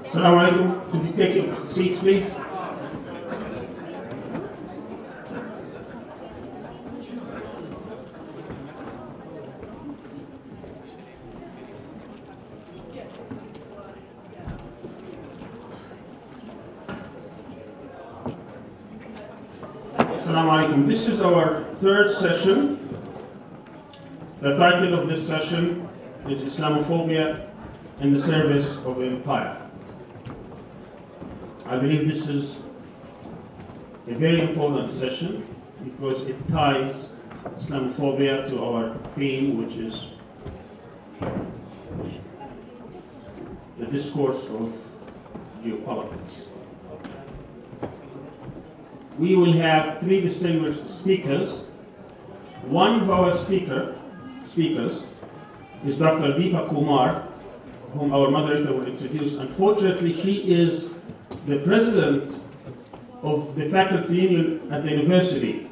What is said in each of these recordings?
Assalamu alaikum. Could you take your seats, please? Assalamu alaikum. This is our third session. The title of this session is Islamophobia in the Service of Empire. I believe this is a very important session because it ties Islamophobia to our theme, which is the discourse of geopolitics. We will have three distinguished speakers. One of our speakers is Dr. Deepa Kumar, whom our moderator will introduce. Unfortunately, she is the president of the faculty union at the university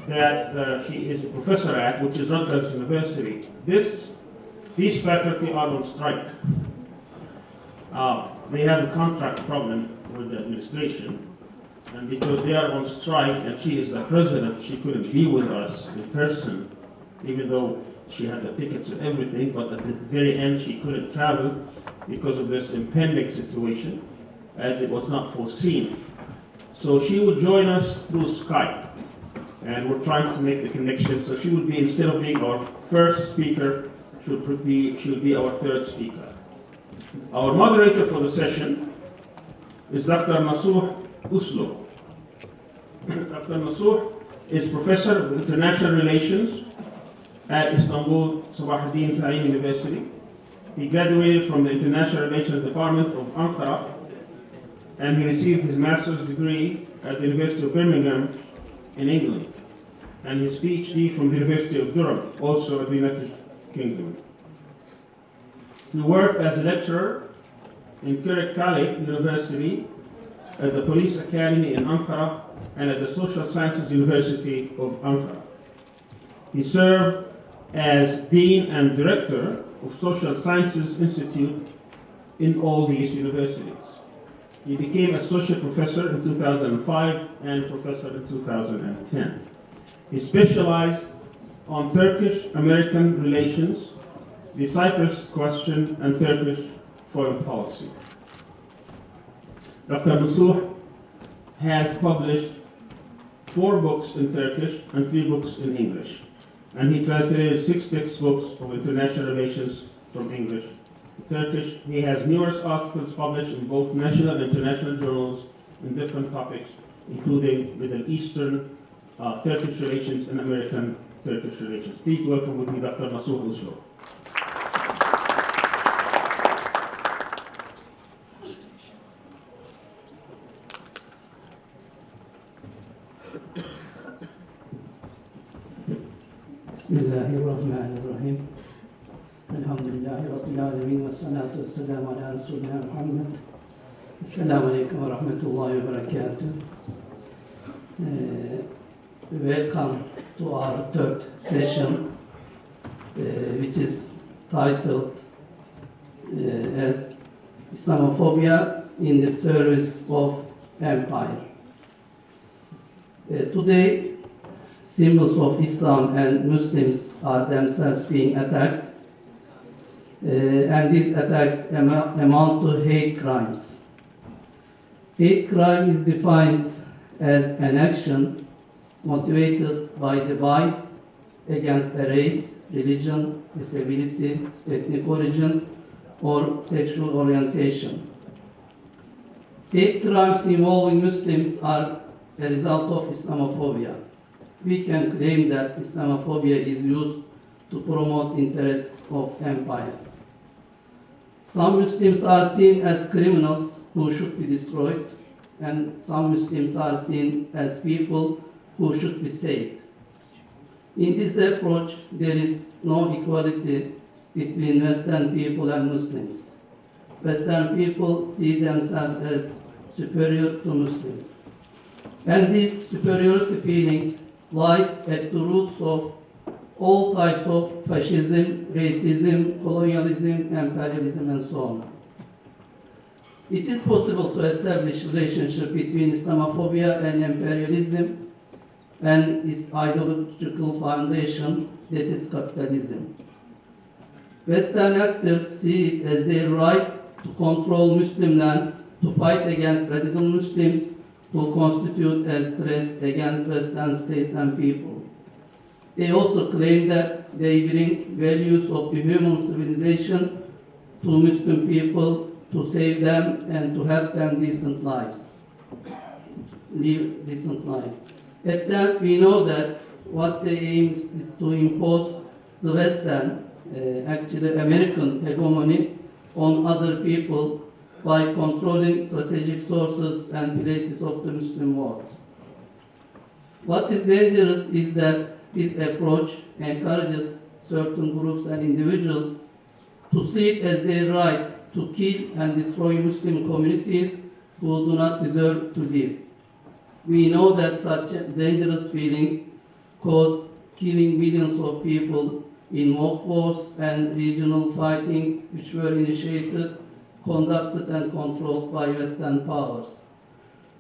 that she is a professor at, which is Rutgers University. These faculty are on strike. They have a contract problem with the administration, and because they are on strike and she is the president, she couldn't be with us in person, even though she had the tickets and everything, but at the very end she couldn't travel because of this impending situation, as it was not foreseen. So she will join us through Skype, and we're trying to make the connection. So she will be, instead of being our first speaker, she'll be our third speaker. Our moderator for the session is Dr. Nasuh Uslu. Dr. Nasuh is Professor of International Relations at Istanbul Sabahattin Zaim University. He graduated from the International Relations Department of Ankara, and he received his master's degree at the University of Birmingham in England, and his PhD from the University of Durham, also at the United Kingdom. He worked as a lecturer in Kırıkkale University, at the Police Academy in Ankara, and at the Social Sciences University of Ankara. He served as Dean and Director of Social Sciences Institute in all these universities. He became Associate Professor in 2005 and Professor in 2010. He specialized on Turkish-American relations, the Cyprus question, and Turkish foreign policy. Dr. Nasuh has published 4 books in Turkish and 3 books in English, and he translated 6 textbooks of international relations from English to Turkish. He has numerous articles published in both national and international journals in different topics, including Middle Eastern, Turkish relations, and American Turkish relations. Please welcome with me Dr. Nasuh Uslu. Bismillahirrahmanirrahim. Elhamdülillahi Rabbil alemin ve salatu ve selamu ala Resulina Muhammed. Assalamu alaikum wa rahmatullahi wa barakatuh. Welcome to our third session, which is titled as Islamophobia in the Service of Empire. Today, symbols of Islam and Muslims are themselves being attacked, and these attacks amount to hate crimes. Hate crime is defined as an action motivated by the bias against a race, religion, disability, ethnic origin, or sexual orientation. Hate crimes involving Muslims are a result of Islamophobia. We can claim that Islamophobia is used to promote interests of empires. Some Muslims are seen as criminals who should be destroyed, and some Muslims are seen as people who should be saved. In this approach, there is no equality between Western people and Muslims. Western people see themselves as superior to Muslims. And this superiority feeling lies at the roots of all types of fascism, racism, colonialism, imperialism, and so on. It is possible to establish relationship between Islamophobia and imperialism and its ideological foundation, that is capitalism. Western actors see it as their right to control Muslim lands, to fight against radical Muslims who constitute as threats against Western states and people. They also claim that they bring values of the human civilization to Muslim people to save them and to help them live decent lives. At that, we know that what they aim is to impose the Western, actually American hegemony on other people by controlling strategic sources and places of the Muslim world. What is dangerous is that this approach encourages certain groups and individuals to see it as their right to kill and destroy Muslim communities who do not deserve to live. We know that such dangerous feelings caused killing millions of people in mock wars and regional fightings which were initiated, conducted and controlled by Western powers.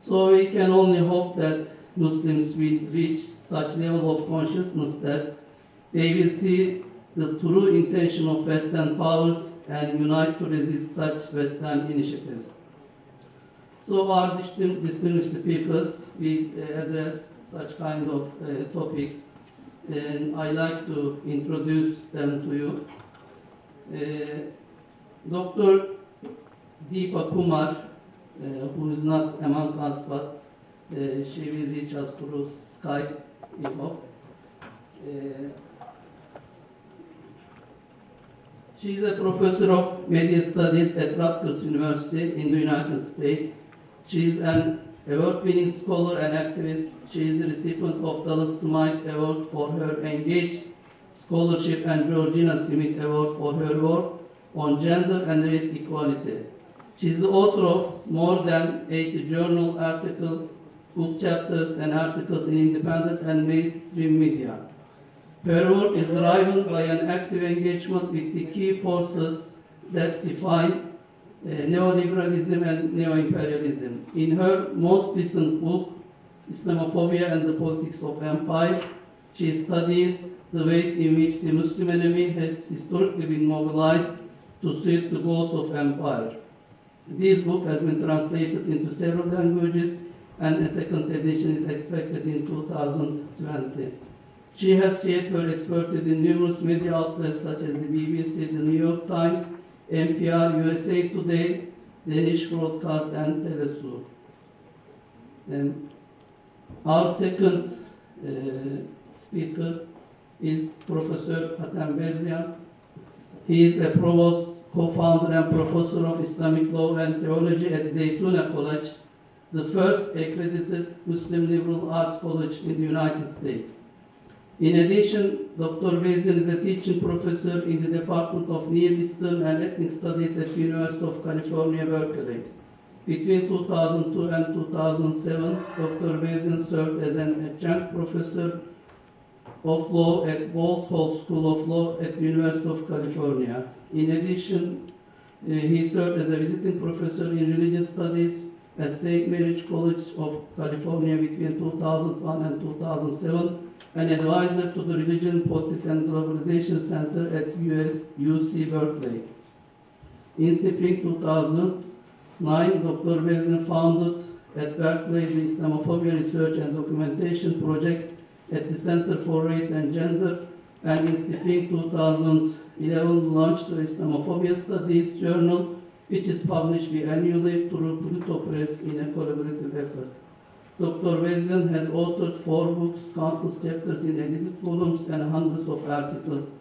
So we can only hope that Muslims will reach such level of consciousness that they will see the true intention of Western powers and unite to resist such Western initiatives. So our distinguished speakers will address such kind of topics, and I like to introduce them to you. Dr. Deepa Kumar, who is not among us, but she will reach us through Skype, we hope. She is a professor of media studies at Rutgers University in the United States. She is an award-winning scholar and activist. She is the recipient of Dallas Smythe Award for her engaged scholarship and Georgina Smith Award for her work on gender and race equality. She is the author of more than 80 journal articles, book chapters, and articles in independent and mainstream media. Her work is driven by an active engagement with the key forces that define neoliberalism and neo-imperialism. In her most recent book, Islamophobia and the Politics of Empire, she studies the ways in which the Muslim enemy has historically been mobilized to suit the goals of empire. This book has been translated into several languages, and a second edition is expected in 2020. She has shared her expertise in numerous media outlets such as the BBC, the New York Times, NPR, USA Today, Danish Broadcast, and Telesur. Our second speaker is Professor Hatem Bazian. He is a provost, co-founder and professor of Islamic law and theology at Zaytuna College, the first accredited Muslim liberal arts college in the United States. In addition, Dr. Bazian is a teaching professor in the Department of Near Eastern and Ethnic Studies at the University of California, Berkeley. Between 2002 and 2007, Dr. Bazian served as an adjunct professor of law at Boalt Hall School of Law at the University of California. In addition, he served as a visiting professor in religious studies at St. Mary's College of California between 2001 and 2007, an advisor to the Religion, Politics and Globalization Center at UC Berkeley. In spring 2009, Dr. Bazian founded at Berkeley the Islamophobia Research and Documentation Project at the Center for Race and Gender, and in spring 2011 launched the Islamophobia Studies Journal, which is published biannually through Pluto Press in a collaborative effort. Dr. Bazian has authored 4 books, countless chapters in edited volumes, and hundreds of articles.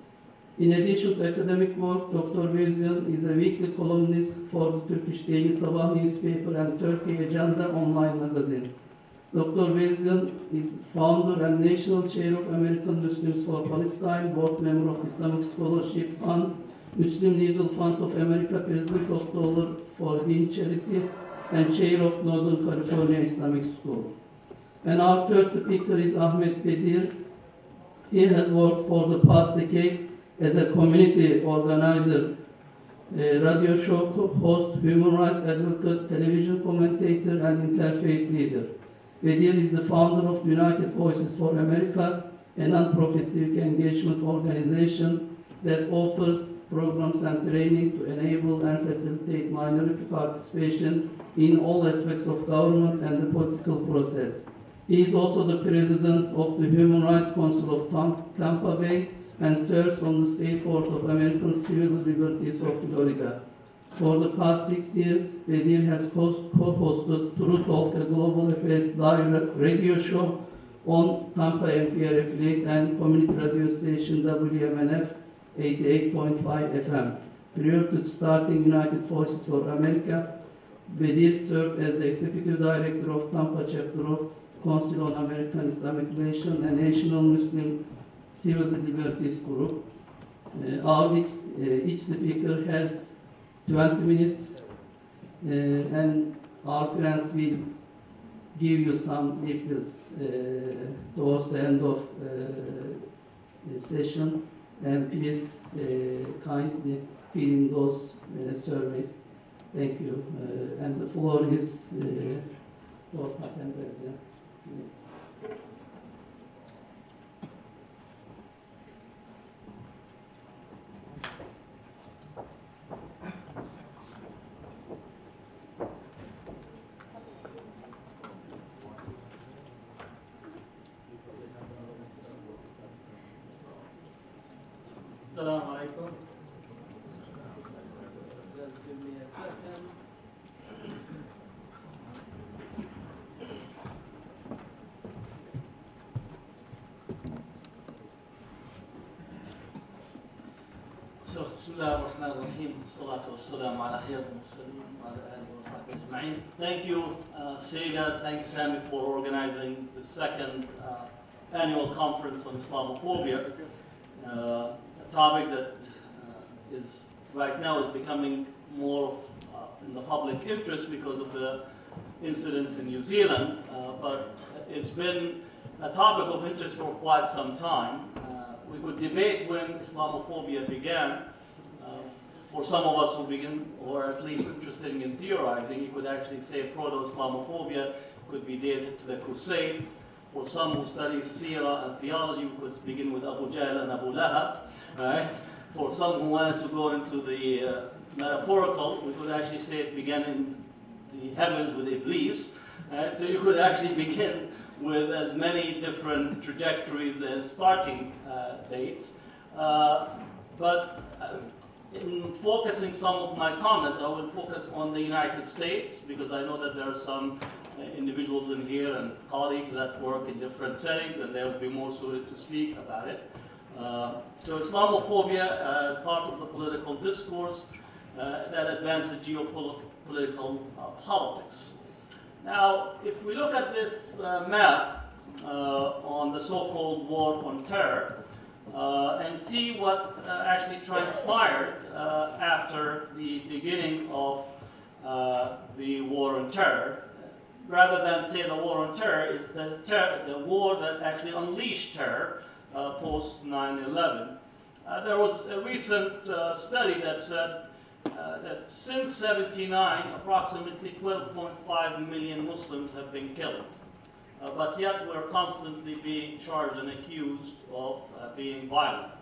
In addition to academic work, Dr. Bazian is a weekly columnist for the Turkish Daily Sabah newspaper and Turkey Agenda online magazine. Dr. Bazian is founder and national chair of American Muslims for Palestine, board member of Islamic Scholarship Fund, Muslim Legal Fund of America, president of Dollar for Deen Charity, and chair of Northern California Islamic School. And our third speaker is Ahmed Bedier. He has worked for the past decade as a community organizer radio show host, human rights advocate, television commentator, and interfaith leader. Bedier is the founder of United Voices for America, a non-profit civic engagement organization that offers programs and training to enable and facilitate minority participation in all aspects of government and the political process. He is also the president of the Human Rights Council of Tampa Bay and serves on the State Board of American Civil Liberties of Florida. For the past 6 years, Bedier has co-hosted True Talk, a global affairs live radio show on Tampa NPR affiliate and community radio station WMNF 88.5 FM. Prior to starting United Voices for America, Bedier served as the executive director of Tampa chapter of Council on American Islamic Relations, a national Muslim civil liberties group. Each speaker has 20 minutes, and our friends will give you some leaflets towards the end of the session, and please kindly fill in those surveys. Thank you. And the floor is for Hatem Bazian. Please. Assalamu alaikum. Just give me a second. So, Bismillah ar-Rahman ar-Rahim. Salatu wassalamu ala khayr al-Mursaleen wa ala alihi wa sahbihi ajma'in. Thank you, CIGA. Thank you, Sami, for organizing the second annual conference on Islamophobia. A topic that is right now is becoming more in the public interest because of the incidents in New Zealand, but it's been a topic of interest for quite some time. We could debate when Islamophobia began. For some of us who begin, or at least interested in theorizing, you could actually say proto-Islamophobia could be dated to the Crusades. For some who study Sirah and theology, we could begin with Abu Jahl and Abu Lahab. Right? For some who wanted to go into the metaphorical, we could actually say it began in the heavens with Iblis. Right? So you could actually begin with as many different trajectories and starting dates. But in focusing some of my comments, I will focus on the United States because I know that there are some individuals in here and colleagues that work in different settings and they would be more suited to speak about it. So Islamophobia is part of the political discourse that advances geopolitical politics. Now, if we look at this map on the so-called war on terror and see what actually transpired after the beginning of the war on terror, rather than say the war on terror, it's the war that actually unleashed terror post 9/11. There was a recent study that said that since 79, approximately 12.5 million Muslims have been killed. But yet we're constantly being charged and accused of being violent.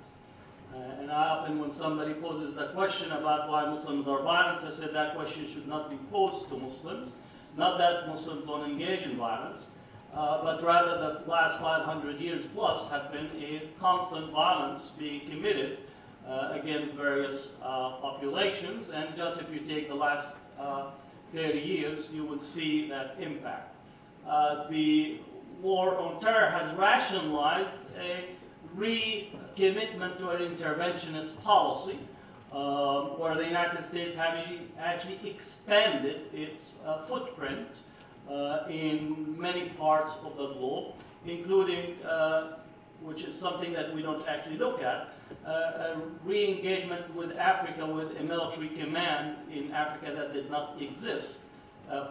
And I often, when somebody poses the question about why Muslims are violent, I said that question should not be posed to Muslims. Not that Muslims don't engage in violence, but rather the last 500 years plus have been a constant violence being committed against various populations. And just if you take the last 30 years, you would see that impact. The war on terror has rationalized a recommitment to an interventionist policy, where the United States have actually expanded its footprint in many parts of the globe, including, which is something that we don't actually look at, a re-engagement with Africa with a military command in Africa that did not exist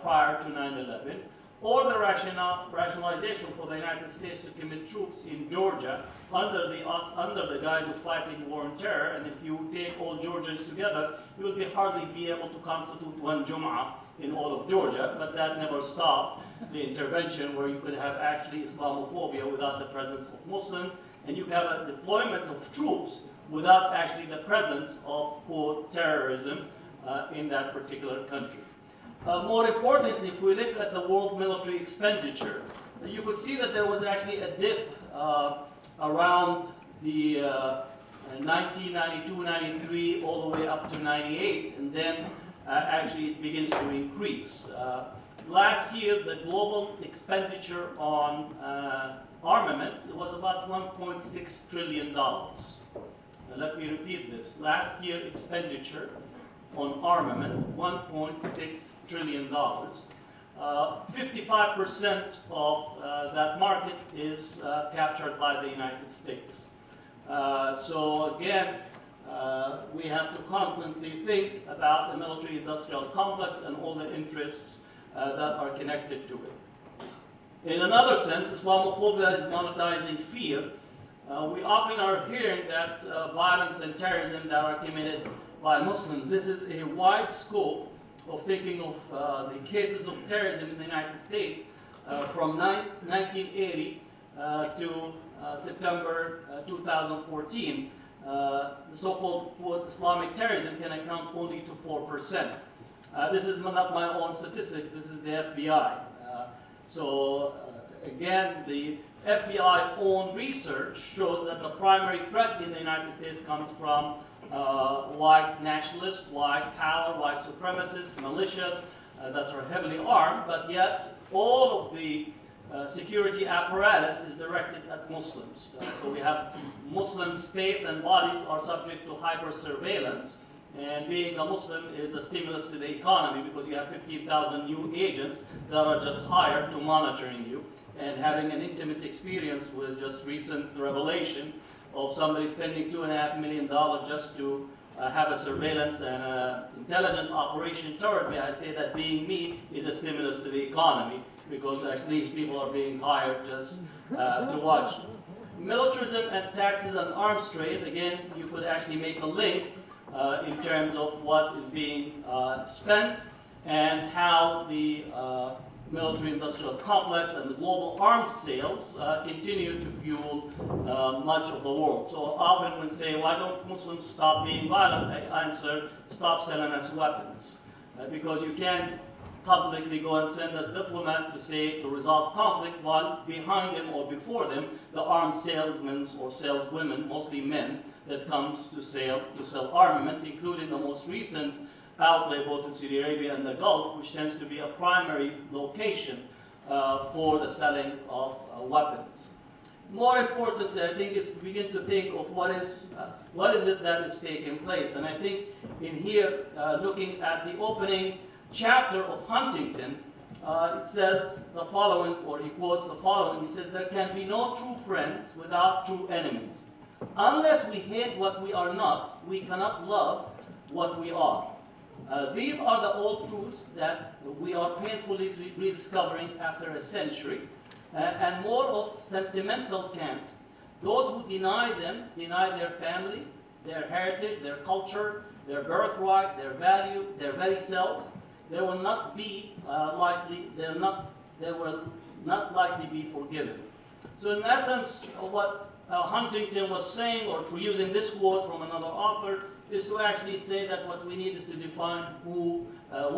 prior to 9/11. or the rationalization for the United States to commit troops in Georgia under the guise of fighting war on terror. And if you take all Georgians together, you will hardly be able to constitute one Jum'ah in all of Georgia, but that never stopped the intervention where you could have actually Islamophobia without the presence of Muslims, and you have a deployment of troops without actually the presence of, quote, terrorism in that particular country. More importantly, if we look at the world military expenditure, you could see that there was actually a dip around the 1992-93 all the way up to 98, and then actually it begins to increase. Last year, the global expenditure on armament was about $1.6 trillion. Now, let me repeat this. Last year expenditure on armament, $1.6 trillion. 55% of that market is captured by the United States. So again, we have to constantly think about the military-industrial complex and all the interests that are connected to it. In another sense, Islamophobia is monetizing fear. We often are hearing that violence and terrorism that are committed by Muslims. This is a wide scope of thinking of the cases of terrorism in the United States from 1980 to September 2014. The so-called Islamic terrorism can account only to 4%. This is not my own statistics, this is the FBI. Again, the FBI own research shows that the primary threat in the United States comes from white nationalists, white power, white supremacists, militias that are heavily armed, but yet all of the security apparatus is directed at Muslims. So we have Muslim states and bodies are subject to hyper-surveillance, and being a Muslim is a stimulus to the economy because you have 15,000 new agents that are just hired to monitoring you, and having an intimate experience with just recent revelation of somebody spending $2.5 million just to have a surveillance and intelligence operation toward me. I say that being me is a stimulus to the economy because at least people are being hired just to watch. Militarism and taxes and arms trade, again, you could actually make a link in terms of what is being spent and how the military-industrial complex and the global arms sales continue to fuel much of the world. So often when say, why don't Muslims stop being violent? I answer, stop selling us weapons. Because you can't publicly go and send us diplomats to say to resolve conflict while behind them or before them, the arms salesmen or saleswomen, mostly men, that comes to sell armament, including the most recent outlet both in Saudi Arabia and the Gulf, which tends to be a primary location for the selling of weapons. More importantly, I think it's to begin to think of what is it that is taking place. And I think in here, looking at the opening chapter of Huntington, it says the following, or he quotes the following, he says, "There can be no true friends without true enemies. Unless we hate what we are not, we cannot love what we are." These are the old truths that we are painfully rediscovering after a century, and more of sentimental cant. Those who deny them deny their family, their heritage, their culture, their birthright, their value, their very selves. They will not be they will not likely be forgiven. So in essence, what Huntington was saying, or using this quote from another author, is to actually say that what we need is to define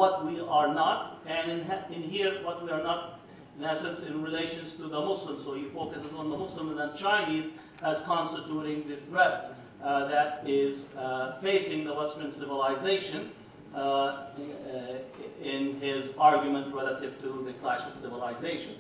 what we are not, and in here, what we are not, in essence, in relations to the Muslims. So he focuses on the Muslims and Chinese as constituting the threat that is facing the Western civilization in his argument relative to the clash of civilization.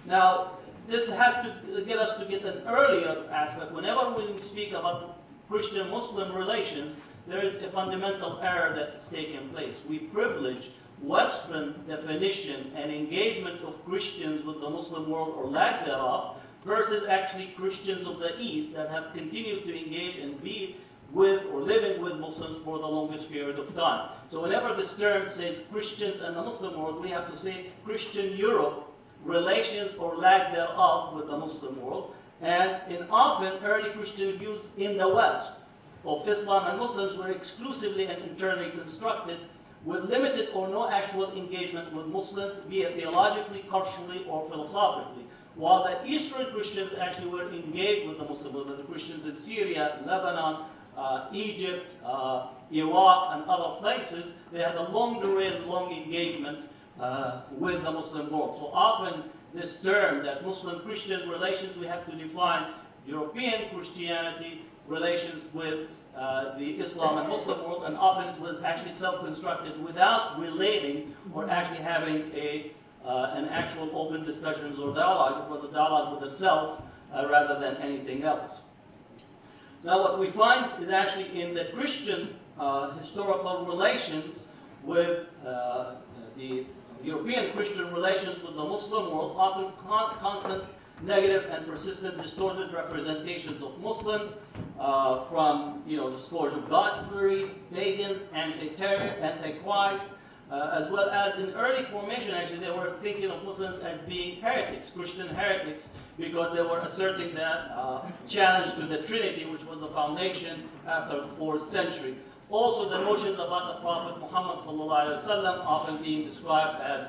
Now, this has to get us to get an earlier aspect. Whenever we speak about Christian-Muslim relations, there is a fundamental error that's taking place. We privilege Western definition and engagement of Christians with the Muslim world, or lack thereof, versus actually Christians of the East that have continued to engage and be with or living with Muslims for the longest period of time. So whenever this term says Christians and the Muslim world, we have to say Christian Europe relations or lack thereof with the Muslim world, and in often early Christian views in the West of Islam and Muslims were exclusively and internally constructed, with limited or no actual engagement with Muslims, be it theologically, culturally, or philosophically. While the Eastern Christians actually were engaged with the Muslim world, the Christians in Syria, Lebanon, Egypt, Iraq, and other places, they had a long engagement with the Muslim world. So often this term that Muslim-Christian relations, we have to define European Christianity relations with the Islam and Muslim world, and often it was actually self-constructed without relating or actually having an actual open discussions or dialogue. It was a dialogue with the self rather than anything else. Now what we find is actually in the Christian historical relations with the European Christian relations with the Muslim world, often constant negative and persistent distorted representations of Muslims from the scourge of God theory, pagans, antichrist, as well as in early formation actually they were thinking of Muslims as being heretics, Christian heretics, because they were asserting that challenge to the Trinity, which was the foundation after the 4th century. Also the notions about the Prophet Muhammad ﷺ often being described as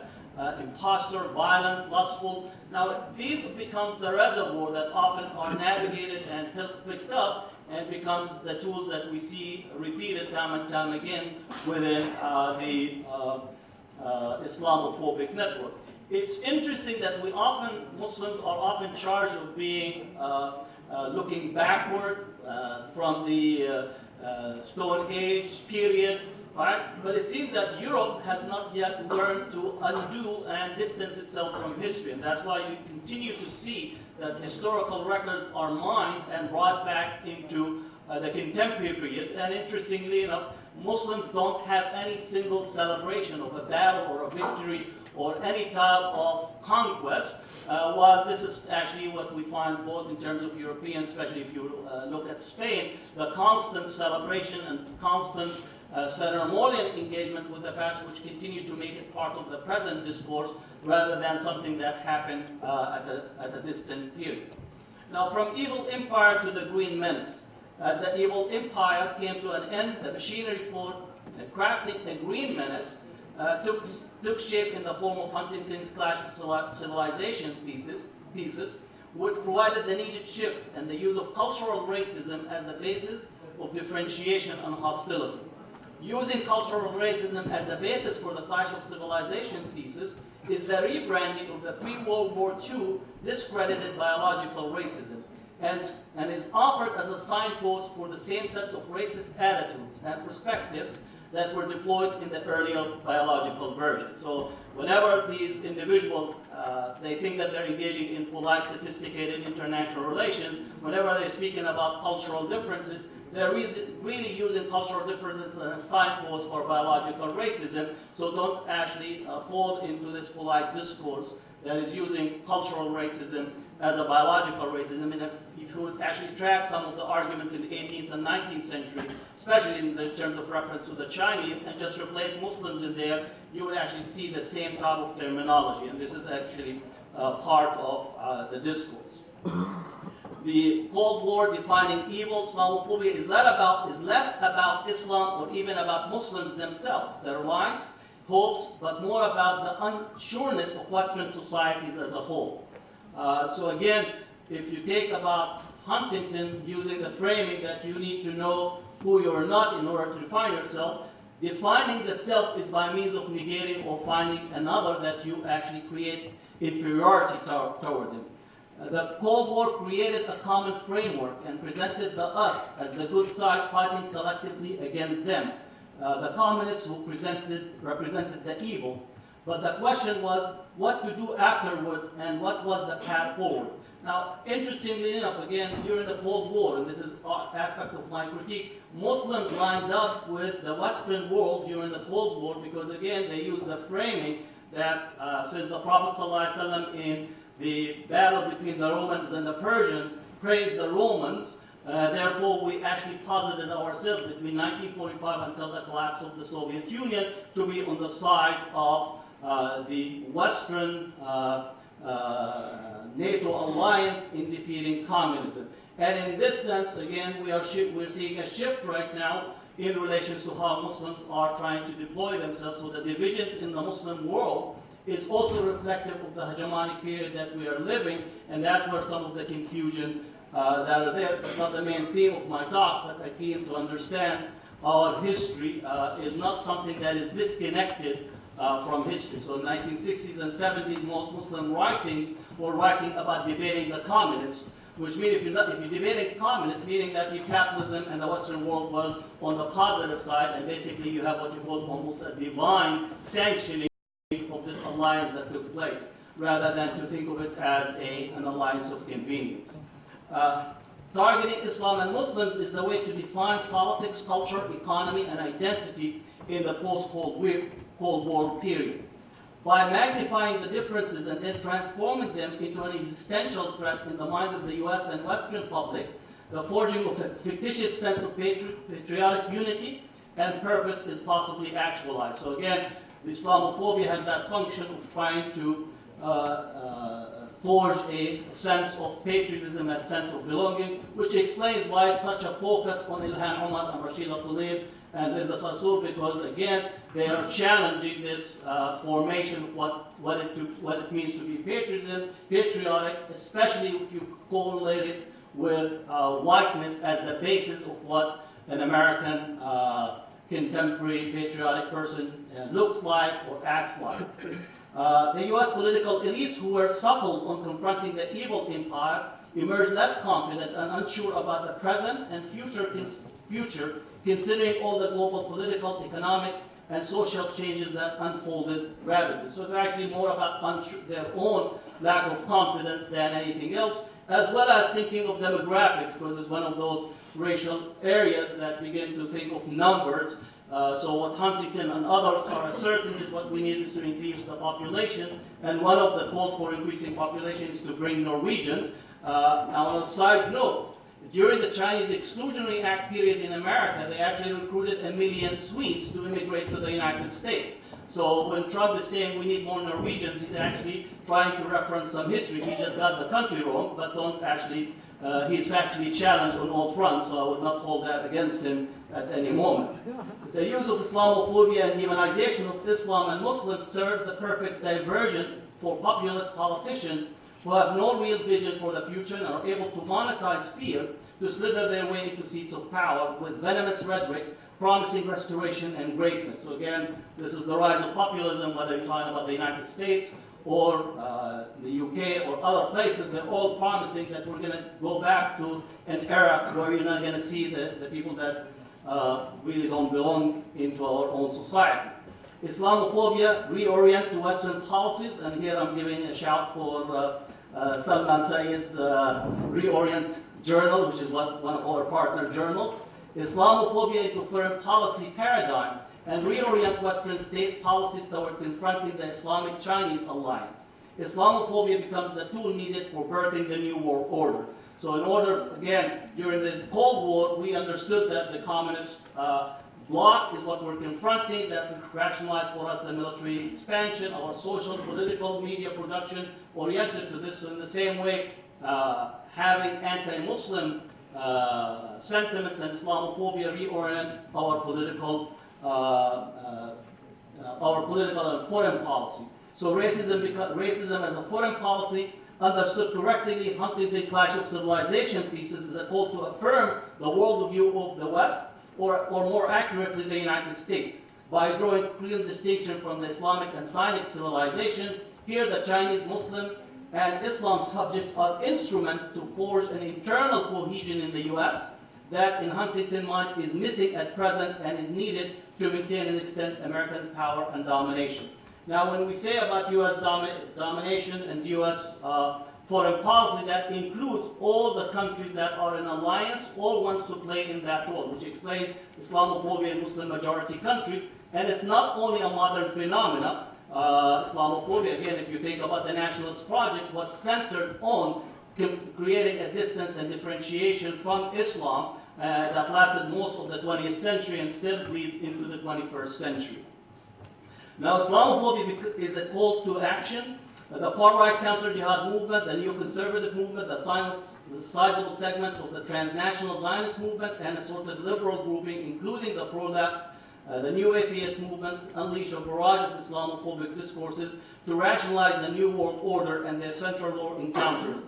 impostor, violent, lustful. Now these becomes the reservoir that often are navigated and picked up and becomes the tools that we see repeated time and time again within the Islamophobic network. It's interesting that Muslims are often charged of being looking backward from the Stone Age period, right? But it seems that Europe has not yet learned to undo and distance itself from history, and that's why you continue to see that historical records are mined and brought back into the contemporary period. And interestingly enough, Muslims don't have any single celebration of a battle or a victory or any type of conquest, while this is actually what we find both in terms of European, especially if you look at Spain, the constant celebration and constant ceremonial engagement with the past, which continue to make it part of the present discourse rather than something that happened at a distant period. Now, from evil empire to the green menace. As the evil empire came to an end, the machinery for crafting a green menace took shape in the form of Huntington's Clash of Civilization thesis, which provided the needed shift and the use of cultural racism as the basis of differentiation and hostility. Using cultural racism as the basis for the Clash of Civilization thesis is the rebranding of the pre-World War II discredited biological racism, and is offered as a signpost for the same set of racist attitudes and perspectives that were deployed in the earlier biological version. So whenever these individuals, they think that they're engaging in polite, sophisticated international relations, whenever they're speaking about cultural differences, they're really using cultural differences as a signpost for biological racism, so don't actually fall into this polite discourse that is using cultural racism as a biological racism. And if you would actually track some of the arguments in the 18th and 19th century, especially in terms of reference to the Chinese, and just replace Muslims in there, you would actually see the same type of terminology, and this is actually part of the discourse. The Cold War defining evil, Islamophobia, is less about Islam or even about Muslims themselves, their lives, hopes, but more about the unsureness of Western societies as a whole. So again, if you take about Huntington using the framing that you need to know who you're not in order to define yourself, defining the self is by means of negating or finding another that you actually create inferiority toward them. The Cold War created a common framework and presented the us as the good side fighting collectively against them. The communists who represented the evil. But the question was what to do afterward and what was the path forward. Now, interestingly enough, again, during the Cold War, and this is an aspect of my critique, Muslims lined up with the Western world during the Cold War because, again, they used the framing that since the Prophet ﷺ in the battle between the Romans and the Persians praised the Romans, therefore we actually posited ourselves between 1945 until the collapse of the Soviet Union to be on the side of the Western NATO alliance in defeating communism. And in this sense, again, we're seeing a shift right now in relation to how Muslims are trying to deploy themselves. So the divisions in the Muslim world is also reflective of the hegemonic period that we are living, and that's where some of the confusion that are there. That's not the main theme of my talk, but I came to understand our history is not something that is disconnected from history. So in the 1960s and 70s, most Muslim writings were writing about debating the communists, which means if you're debating communists, meaning that your capitalism and the Western world was on the positive side, and basically you have what you call almost a divine sanctioning of this alliance that took place, rather than to think of it as an alliance of convenience. Targeting Islam and Muslims is the way to define politics, culture, economy, and identity in the post-Cold War period. By magnifying the differences and then transforming them into an existential threat in the mind of the US and Western public, the forging of a fictitious sense of patriotic unity and purpose is possibly actualized. So again, Islamophobia has that function of trying to forge a sense of patriotism, a sense of belonging, which explains why it's such a focus on Ilhan Omar and Rashida Tlaib and Linda Sarsour, because again, they are challenging this formation of what it means to be patriotic, especially if you correlate it with whiteness as the basis of what an American contemporary patriotic person looks like or acts like. The US political elites who were subtle on confronting the evil empire emerged less confident and unsure about the present and future, considering all the global political, economic, and social changes that unfolded rapidly. So it's actually more about their own lack of confidence than anything else, as well as thinking of demographics, because it's one of those racial areas that begin to think of numbers. So what Huntington and others are asserting is what we need is to increase the population, and one of the calls for increasing population is to bring Norwegians. Now on a side note, during the Chinese Exclusionary Act period in America, they actually recruited 1 million Swedes to immigrate to the United States. So when Trump is saying we need more Norwegians, he's actually trying to reference some history. He just got the country wrong, but don't actually, he's factually challenged on all fronts, so I would not hold that against him at any moment. The use of Islamophobia and demonization of Islam and Muslims serves the perfect diversion for populist politicians who have no real vision for the future and are able to monetize fear to slither their way into seats of power with venomous rhetoric promising restoration and greatness. So again, this is the rise of populism, whether you're talking about the United States or the UK or other places. They're all promising that we're going to go back to an era where you're not going to see the people that really don't belong into our own society. Islamophobia reorient to Western policies, and here I'm giving a shout for Salman Saeed's Reorient Journal, which is one of our partner journals. Islamophobia into foreign policy paradigm and reorient Western states' policies toward confronting the Islamic Chinese alliance. Islamophobia becomes the tool needed for birthing the new world order. So in order, again, during the Cold War, we understood that the communist bloc is what we're confronting, that rationalized for us the military expansion, our social, political, media production oriented to this. So in the same way, having anti-Muslim sentiments and Islamophobia reorient our political and foreign policy. So racism as a foreign policy, understood correctly, Huntington Clash of Civilization thesis is a call to affirm the worldview of the West, or more accurately, the United States, by drawing clear distinction from the Islamic and Sinic civilization. Here, the Chinese, Muslim, and Islam subjects are instruments to forge an internal cohesion in the U.S. that, in Huntington's mind, is missing at present and is needed to maintain and extend America's power and domination. Now, when we say about U.S. domination and U.S. Foreign policy, that includes all the countries that are in alliance or wants to play in that role, which explains Islamophobia in Muslim majority countries. And it's not only a modern phenomenon. Islamophobia, again, if you think about the Nationalist Project, was centered on creating a distance and differentiation from Islam that lasted most of the 20th century and still bleeds into the 21st century. Now, Islamophobia is a call to action The far-right counter-jihad movement, the neoconservative movement, the sizable segments of the transnational Zionist movement, and assorted liberal grouping, including the pro-left, the new atheist movement, unleash a barrage of Islamophobic discourses to rationalize the new world order and their central role in countering it.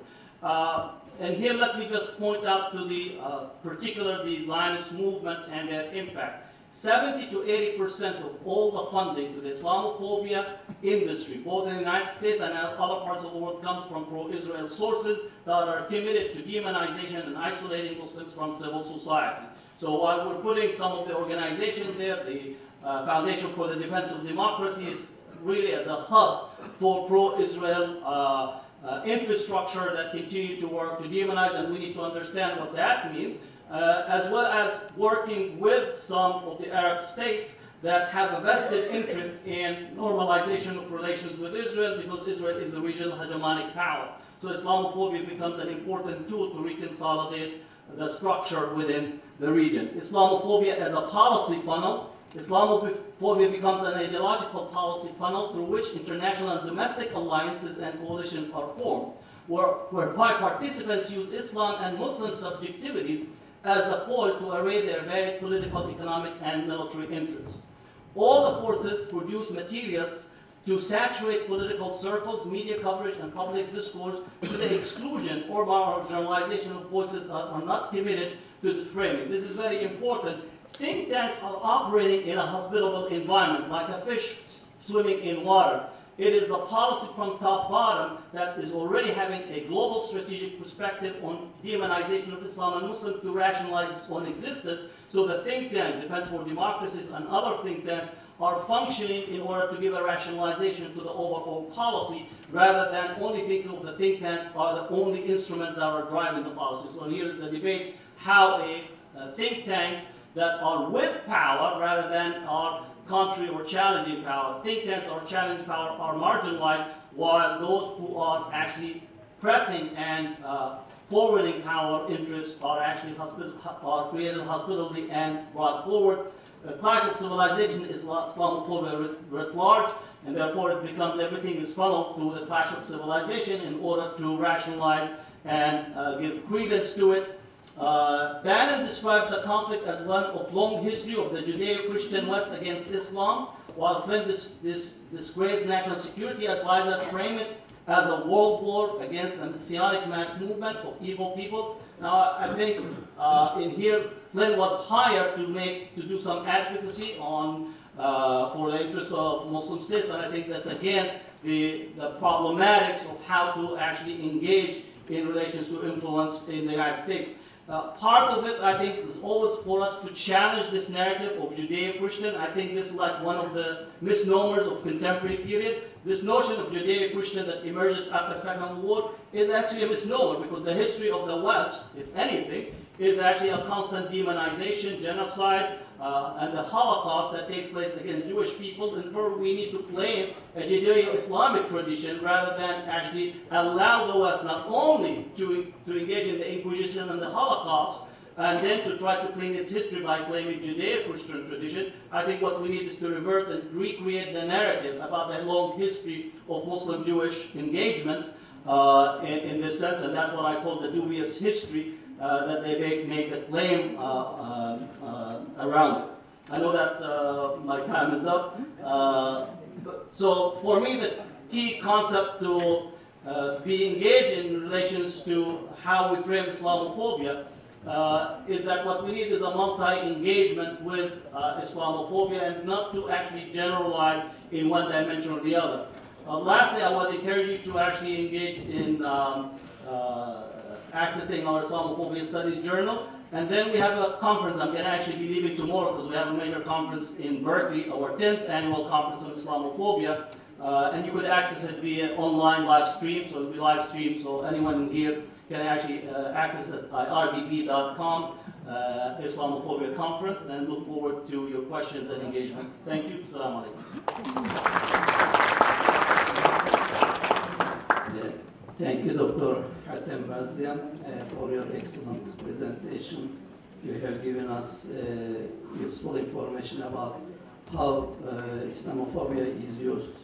And here let me just point out to the the Zionist movement and their impact. 70 to 80% of all the funding to the Islamophobia industry, both in the United States and in other parts of the world, comes from pro-Israel sources that are committed to demonization and isolating Muslims from civil society. So while we're putting some of the organizations there, the Foundation for the Defense of Democracy is really at the hub for pro-Israel infrastructure that continue to work to demonize, and we need to understand what that means, as well as working with some of the Arab states that have a vested interest in normalization of relations with Israel, because Israel is the regional hegemonic power. So Islamophobia becomes an important tool to reconsolidate the structure within the region. Islamophobia as a policy funnel. Islamophobia becomes an ideological policy funnel through which international and domestic alliances and coalitions are formed, whereby participants use Islam and Muslim subjectivities as the foil to array their varied political, economic, and military interests. All the forces produce materials to saturate political circles, media coverage, and public discourse to the exclusion or marginalization of voices that are not committed to the framing. This is very important. Think tanks are operating in a hospitable environment, like a fish swimming in water. It is the policy from top-bottom that is already having a global strategic perspective on demonization of Islam and Muslims to rationalize its own existence. So the think tanks, Defense for Democracies and other think tanks, are functioning in order to give a rationalization to the overall policy, rather than only thinking of the think tanks are the only instruments that are driving the policy. So here is the debate how think tanks that are with power rather than are contrary or challenging power. Think tanks or challenging power are marginalized, while those who are actually pressing and forwarding power interests are actually created hospitably and brought forward. The clash of civilization is Islamophobia writ large, and therefore it becomes everything is funneled through the clash of civilization in order to rationalize and give credence to it. Bannon described the conflict as one of long history of the Judeo-Christian West against Islam, while Flynn, this disgraced national security advisor, framed it as a world war against a messianic mass movement of evil people. Now, I think in here, Flynn was hired to do some advocacy on for the interests of Muslim states, and I think that's again the problematics of how to actually engage in relations to influence in the United States. Part of it, I think, is always for us to challenge this narrative of Judeo-Christian. I think this is like one of the misnomers of contemporary period. This notion of Judeo-Christian that emerges after the Second World War is actually a misnomer, because the history of the West, if anything, is actually a constant demonization, genocide, and the Holocaust that takes place against Jewish people. And therefore, we need to claim a Judeo-Islamic tradition rather than actually allow the West not only to engage in the Inquisition and the Holocaust, and then to try to clean its history by claiming Judeo-Christian tradition. I think what we need is to revert and recreate the narrative about the long history of Muslim-Jewish engagements in this sense, and that's what I call the dubious history that they make a claim around it. I know that my time is up. So for me, the key concept to be engaged in relations to how we frame Islamophobia is that what we need is a multi-engagement with Islamophobia, and not to actually generalize in one dimension or the other. Lastly, I want to encourage you to actually engage in accessing our Islamophobia Studies Journal. And then we have a conference. I'm going to actually be leaving tomorrow because we have a major conference in Berkeley, our 10th annual conference on Islamophobia. And you could access it via online live stream, so it'll be live streamed, so anyone here can actually access it by rdp.com, Islamophobia Conference, and look forward to your questions and engagement. Thank you. Assalamu alaikum. Thank you, Dr. Hatem Bazian, for your excellent presentation. You have given us useful information about how Islamophobia is used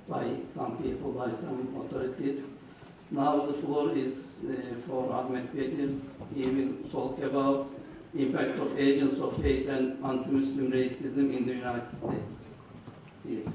by some people, by some authorities. Now the floor is for Ahmed Bedier. He will talk about impact of agents of hate and anti-Muslim racism in the United States. Yes.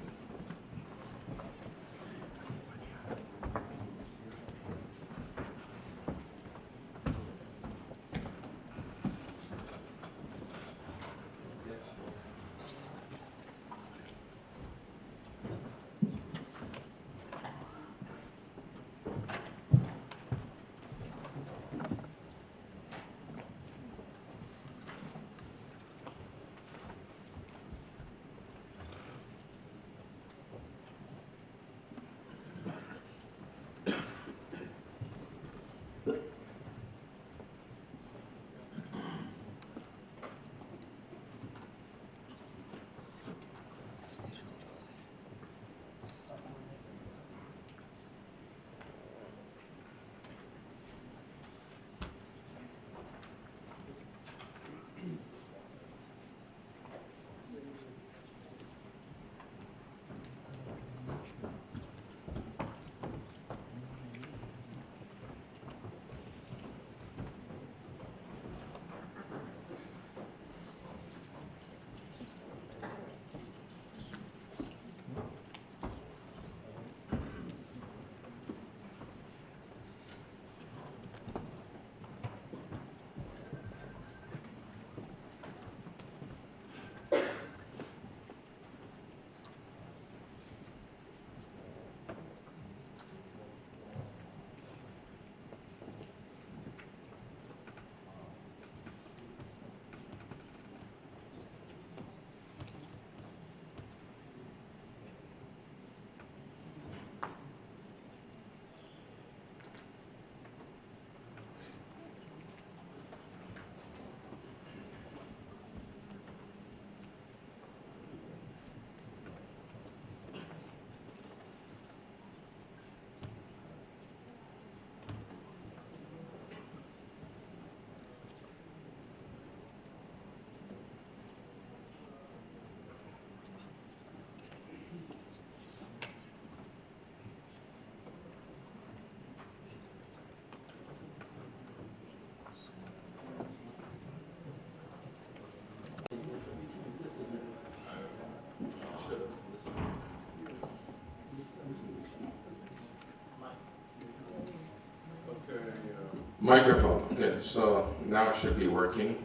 Microphone, good. So now it should be working.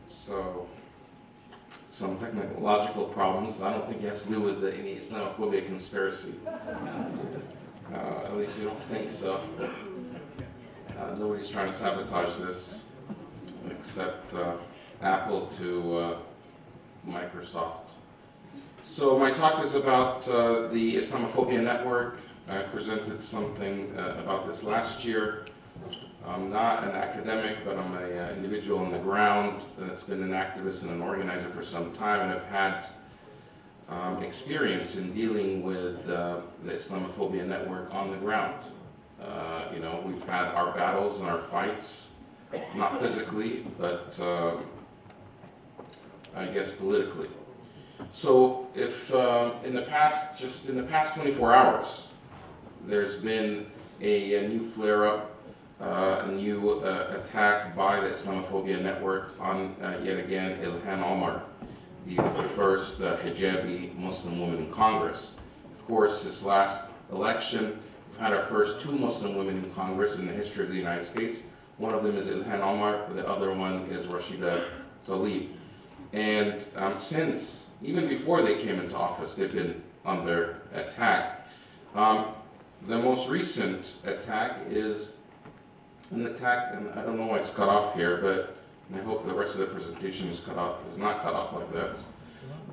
So some technological problems. I don't think it has to do with any Islamophobia conspiracy. At least we don't think so. Nobody's trying to sabotage this except Apple to Microsoft. So my talk is about the Islamophobia network. I presented something about this last year. I'm not an academic, but I'm an individual on the ground that's been an activist and an organizer for some time, and I've had experience in dealing with the Islamophobia network on the ground. You know, we've had our battles and our fights, not physically, but I guess politically. So if in the past 24 hours, there's been a new flare-up, a new attack by the Islamophobia network on, yet again, Ilhan Omar, the first hijabi Muslim woman in Congress. Of course, this last election, we've had our first 2 Muslim women in Congress in the history of the United States. One of them is Ilhan Omar, the other one is Rashida Tlaib. And since, even before they came into office, they've been under attack. The most recent attack is an attack, and I don't know why it's cut off here, but I hope the rest of the presentation is not cut off like that.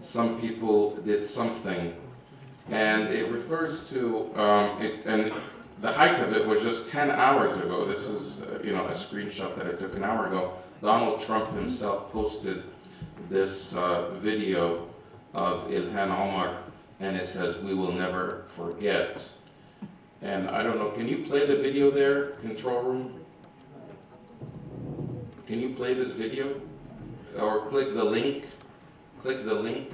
Some people did something, and it refers to, and the height of it was just 10 hours ago. This is, you know, a screenshot that I took an hour ago. Donald Trump himself posted this video of Ilhan Omar, and it says, "We will never forget." And I don't know, can you play the video there, control room? Can you play this video? Or click the link. Click the link.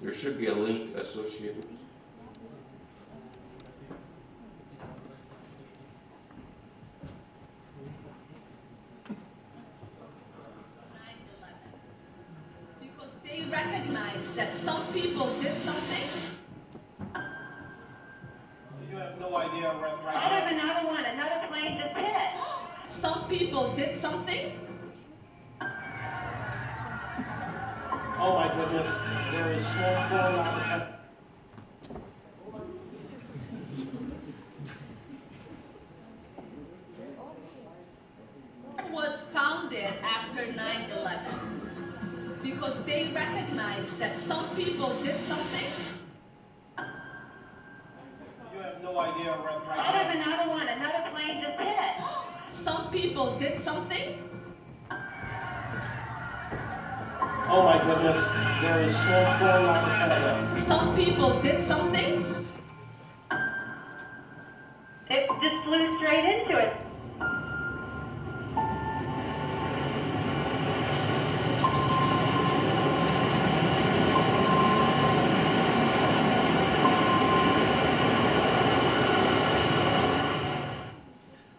There should be a link associated. Because they recognize that some people did something. You have no idea where right I have another one. Another plane just hit. Some people did something. Oh my goodness, there is smoke pouring out the head. Was founded after 9/11 because they recognized that some people did something. You have no idea where I right have another one. Another plane just hit. Some people did something. Oh my goodness, there is smoke pouring out the Pentagon. Some people did something. It just flew straight into it.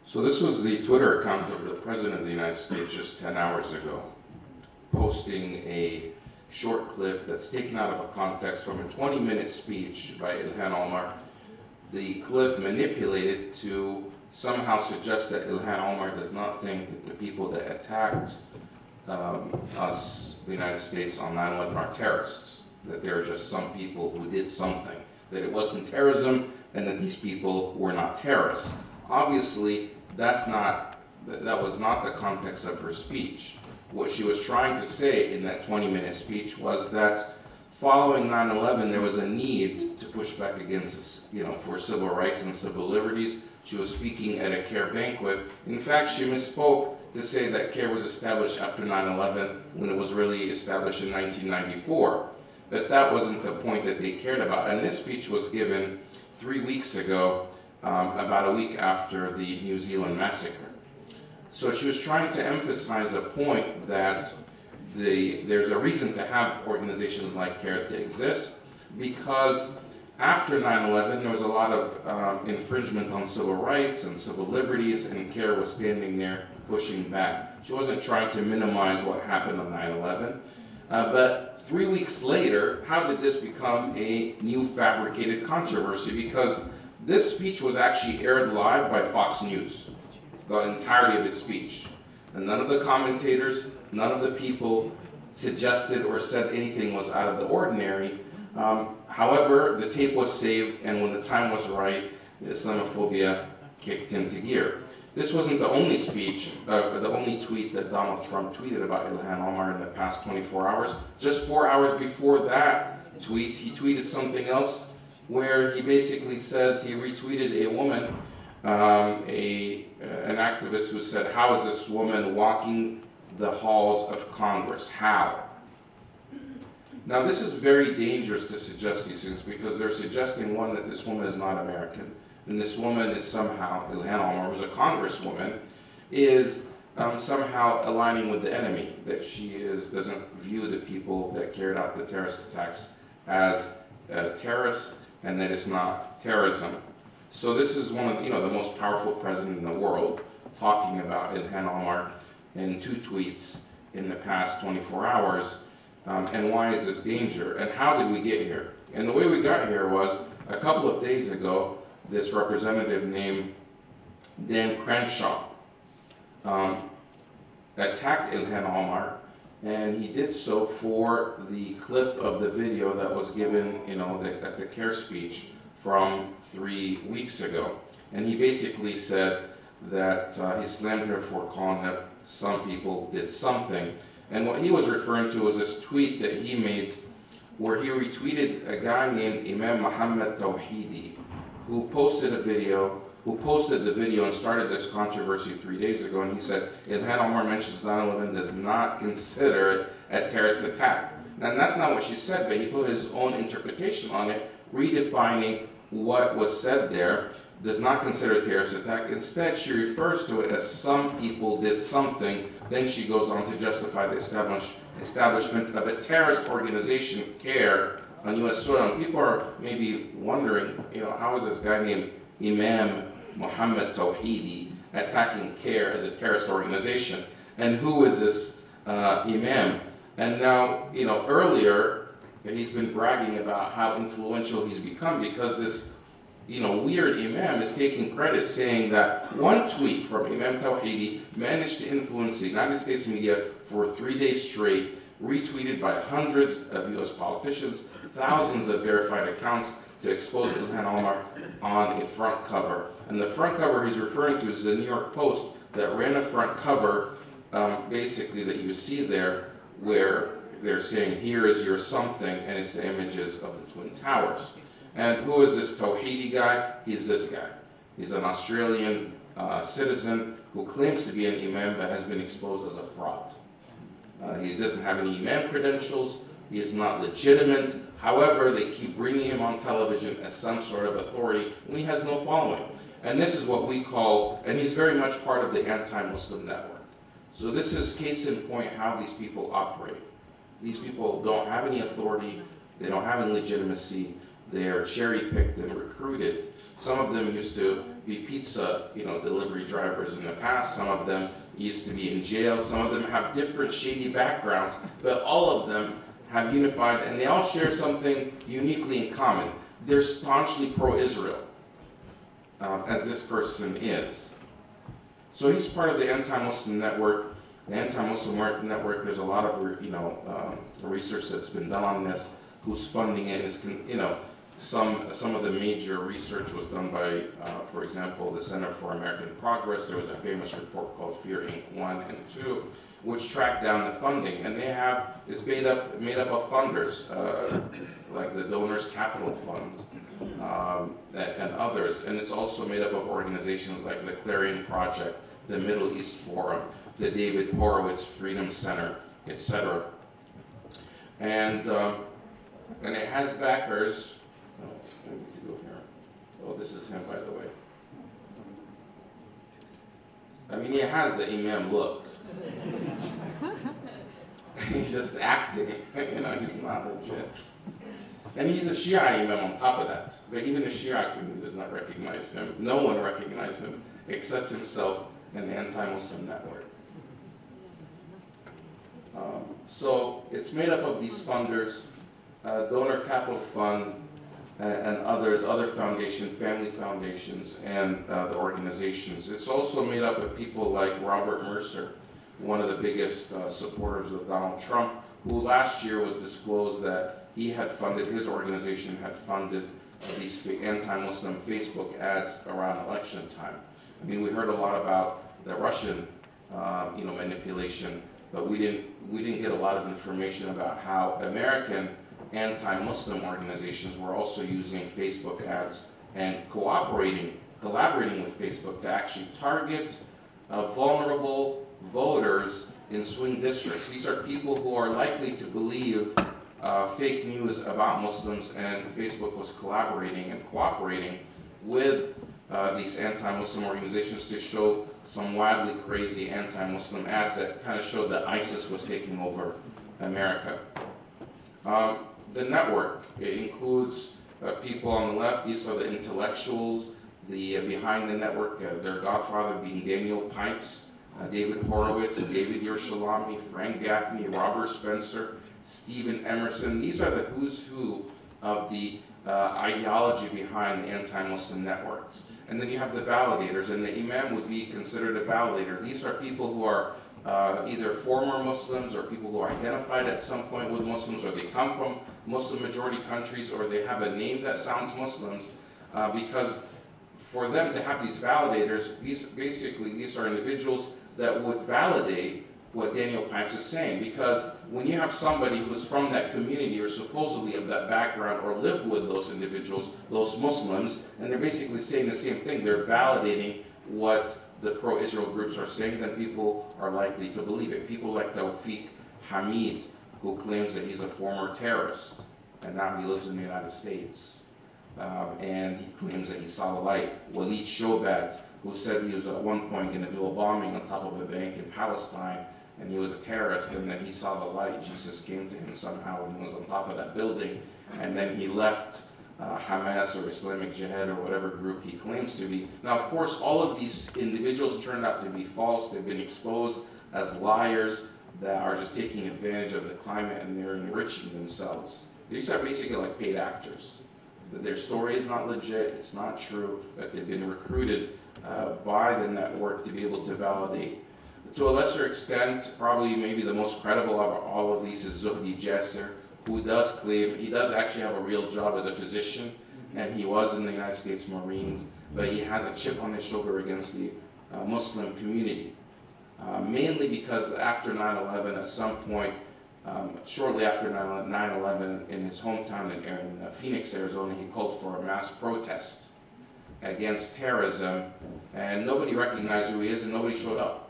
So this was the Twitter account of the President of the United States just 10 hours ago, posting a short clip that's taken out of a context from a 20-minute speech by Ilhan Omar. The clip manipulated to somehow suggest that Ilhan Omar does not think that the people that attacked us, the United States, on 9/11 are terrorists, that there are just some people who did something, that it wasn't terrorism, and that these people were not terrorists. Obviously, that was not the context of her speech. What she was trying to say in that 20-minute speech was that following 9/11, there was a need to push back against, for civil rights and civil liberties. She was speaking at a CARE banquet. In fact, she misspoke to say that CARE was established after 9/11 when it was really established in 1994. But that wasn't the point that they cared about. And this speech was given 3 weeks ago, about a week after the New Zealand massacre. So she was trying to emphasize a point that there's a reason to have organizations like CARE to exist, because after 9/11 there was a lot of infringement on civil rights and civil liberties, and CARE was standing there pushing back. She wasn't trying to minimize what happened on 9/11. But 3 weeks later, how did this become a new fabricated controversy? Because this speech was actually aired live by Fox News, the entirety of its speech. And none of the commentators, none of the people suggested or said anything was out of the ordinary. However, the tape was saved, and when the time was right, the Islamophobia kicked into gear. This wasn't the only speech, the only tweet that Donald Trump tweeted about Ilhan Omar in the past 24 hours. Just 4 hours before that tweet, he tweeted something else where he basically says he retweeted a woman, an activist who said, "How is this woman walking the halls of Congress? How?" Now this is very dangerous to suggest these things, because they're suggesting, one, that this woman is not American, and this woman is somehow, Ilhan Omar, who's a congresswoman, is somehow aligning with the enemy, that she doesn't view the people that carried out the terrorist attacks as terrorists, and that it's not terrorism. So this is one of the most powerful president in the world talking about Ilhan Omar in 2 tweets in the past 24 hours. And why is this danger? And how did we get here? And the way we got here was, a couple of days ago, this representative named Dan Crenshaw attacked Ilhan Omar, and he did so for the clip of the video that was given, at the CARE speech from 3 weeks ago. And he basically said that he slammed her for calling that some people did something. And what he was referring to was this tweet that he made, where he retweeted a guy named Imam Muhammad Tawhidi, who posted the video and started this controversy 3 days ago. And he said, Ilhan Omar mentions 9/11, does not consider it a terrorist attack. And that's not what she said, but he put his own interpretation on it, redefining what was said there. Does not consider a terrorist attack. Instead, she refers to it as some people did something. Then she goes on to justify the establishment of a terrorist organization, CARE, on U.S. soil. And people are maybe wondering, how is this guy named Imam Muhammad Tawhidi attacking CARE as a terrorist organization? And who is this Imam? And now, earlier, he's been bragging about how influential he's become because this, weird Imam is taking credit saying that one tweet from Imam Tawhidi managed to influence the United States media for 3 days straight, retweeted by hundreds of U.S. politicians, thousands of verified accounts to expose Ilhan Omar on a front cover. And the front cover he's referring to is the New York Post that ran a front cover, basically that you see there, where they're saying, here is your something, and it's the images of the Twin Towers. And who is this Tawhidi guy? He's this guy. He's an Australian citizen who claims to be an imam but has been exposed as a fraud. He doesn't have any imam credentials. He is not legitimate. However, they keep bringing him on television as some sort of authority when he has no following. And this is what we call, and he's very much part of the anti-Muslim network. So this is case in point how these people operate. These people don't have any authority. They don't have any legitimacy. They are cherry-picked and recruited. Some of them used to be pizza, delivery drivers in the past. Some of them used to be in jail. Some of them have different shady backgrounds, but all of them have unified, and they all share something uniquely in common. They're staunchly pro-Israel, as this person is. So he's part of the anti-Muslim network. The anti-Muslim network, there's a lot of research that's been done on this. Who's funding it is, some of the major research was done by, for example, the Center for American Progress. There was a famous report called Fear Inc. 1 and 2, which tracked down the funding, and it's made up of funders, like the Donors Capital Fund and others, and it's also made up of organizations like the Clarion Project, the Middle East Forum, the David Horowitz Freedom Center, etc. And it has backers. I need to go here. Oh, this is him, by the way. I mean, he has the imam look. He's just acting, he's not legit. And he's a Shia imam on top of that. But even the Shia community does not recognize him. No one recognizes him except himself and the anti-Muslim network. So it's made up of these funders, Donor Capital Fund, and others, other foundations, family foundations, and the organizations. It's also made up of people like Robert Mercer, one of the biggest supporters of Donald Trump, who last year was disclosed that his organization had funded these anti-Muslim Facebook ads around election time. I mean, we heard a lot about the Russian, manipulation, but we didn't get a lot of information about how American anti-Muslim organizations were also using Facebook ads and collaborating with Facebook to actually target vulnerable voters in swing districts. These are people who are likely to believe fake news about Muslims, and Facebook was collaborating and cooperating with these anti-Muslim organizations to show some wildly crazy anti-Muslim ads that kind of showed that ISIS was taking over America. The network, it includes people on the left. These are the intellectuals, behind the network, their godfather being Daniel Pipes, David Horowitz, David Yerushalami, Frank Gaffney, Robert Spencer, Stephen Emerson. These are the who's who of the ideology behind the anti-Muslim networks. And then you have the validators, and the imam would be considered a validator. These are people who are either former Muslims or people who are identified at some point with Muslims, or they come from Muslim majority countries, or they have a name that sounds Muslims, because for them to have these validators, these are individuals that would validate what Daniel Pipes is saying. Because when you have somebody who's from that community or supposedly of that background or lived with those individuals, those Muslims, and they're basically saying the same thing, they're validating what the pro-Israel groups are saying, then people are likely to believe it. People like Tawfiq Hamid, who claims that he's a former terrorist, and now he lives in the United States. And he claims that he saw the light. Walid Shobat, who said he was at one point going to do a bombing on top of a bank in Palestine, and he was a terrorist, and then he saw the light. Jesus came to him somehow when he was on top of that building, and then he left Hamas or Islamic Jihad or whatever group he claims to be. Now, of course, all of these individuals turned out to be false. They've been exposed as liars that are just taking advantage of the climate, and they're enriching themselves. These are basically like paid actors. Their story is not legit, it's not true, that they've been recruited by the network to be able to validate. To a lesser extent, probably maybe the most credible of all of these is Zuhdi Jasser, who does claim, he does actually have a real job as a physician, and he was in the United States Marines, but he has a chip on his shoulder against the Muslim community. Mainly because after 9/11, at some point, shortly after 9/11, in his hometown in Phoenix, Arizona, he called for a mass protest against terrorism, and nobody recognized who he is, and nobody showed up.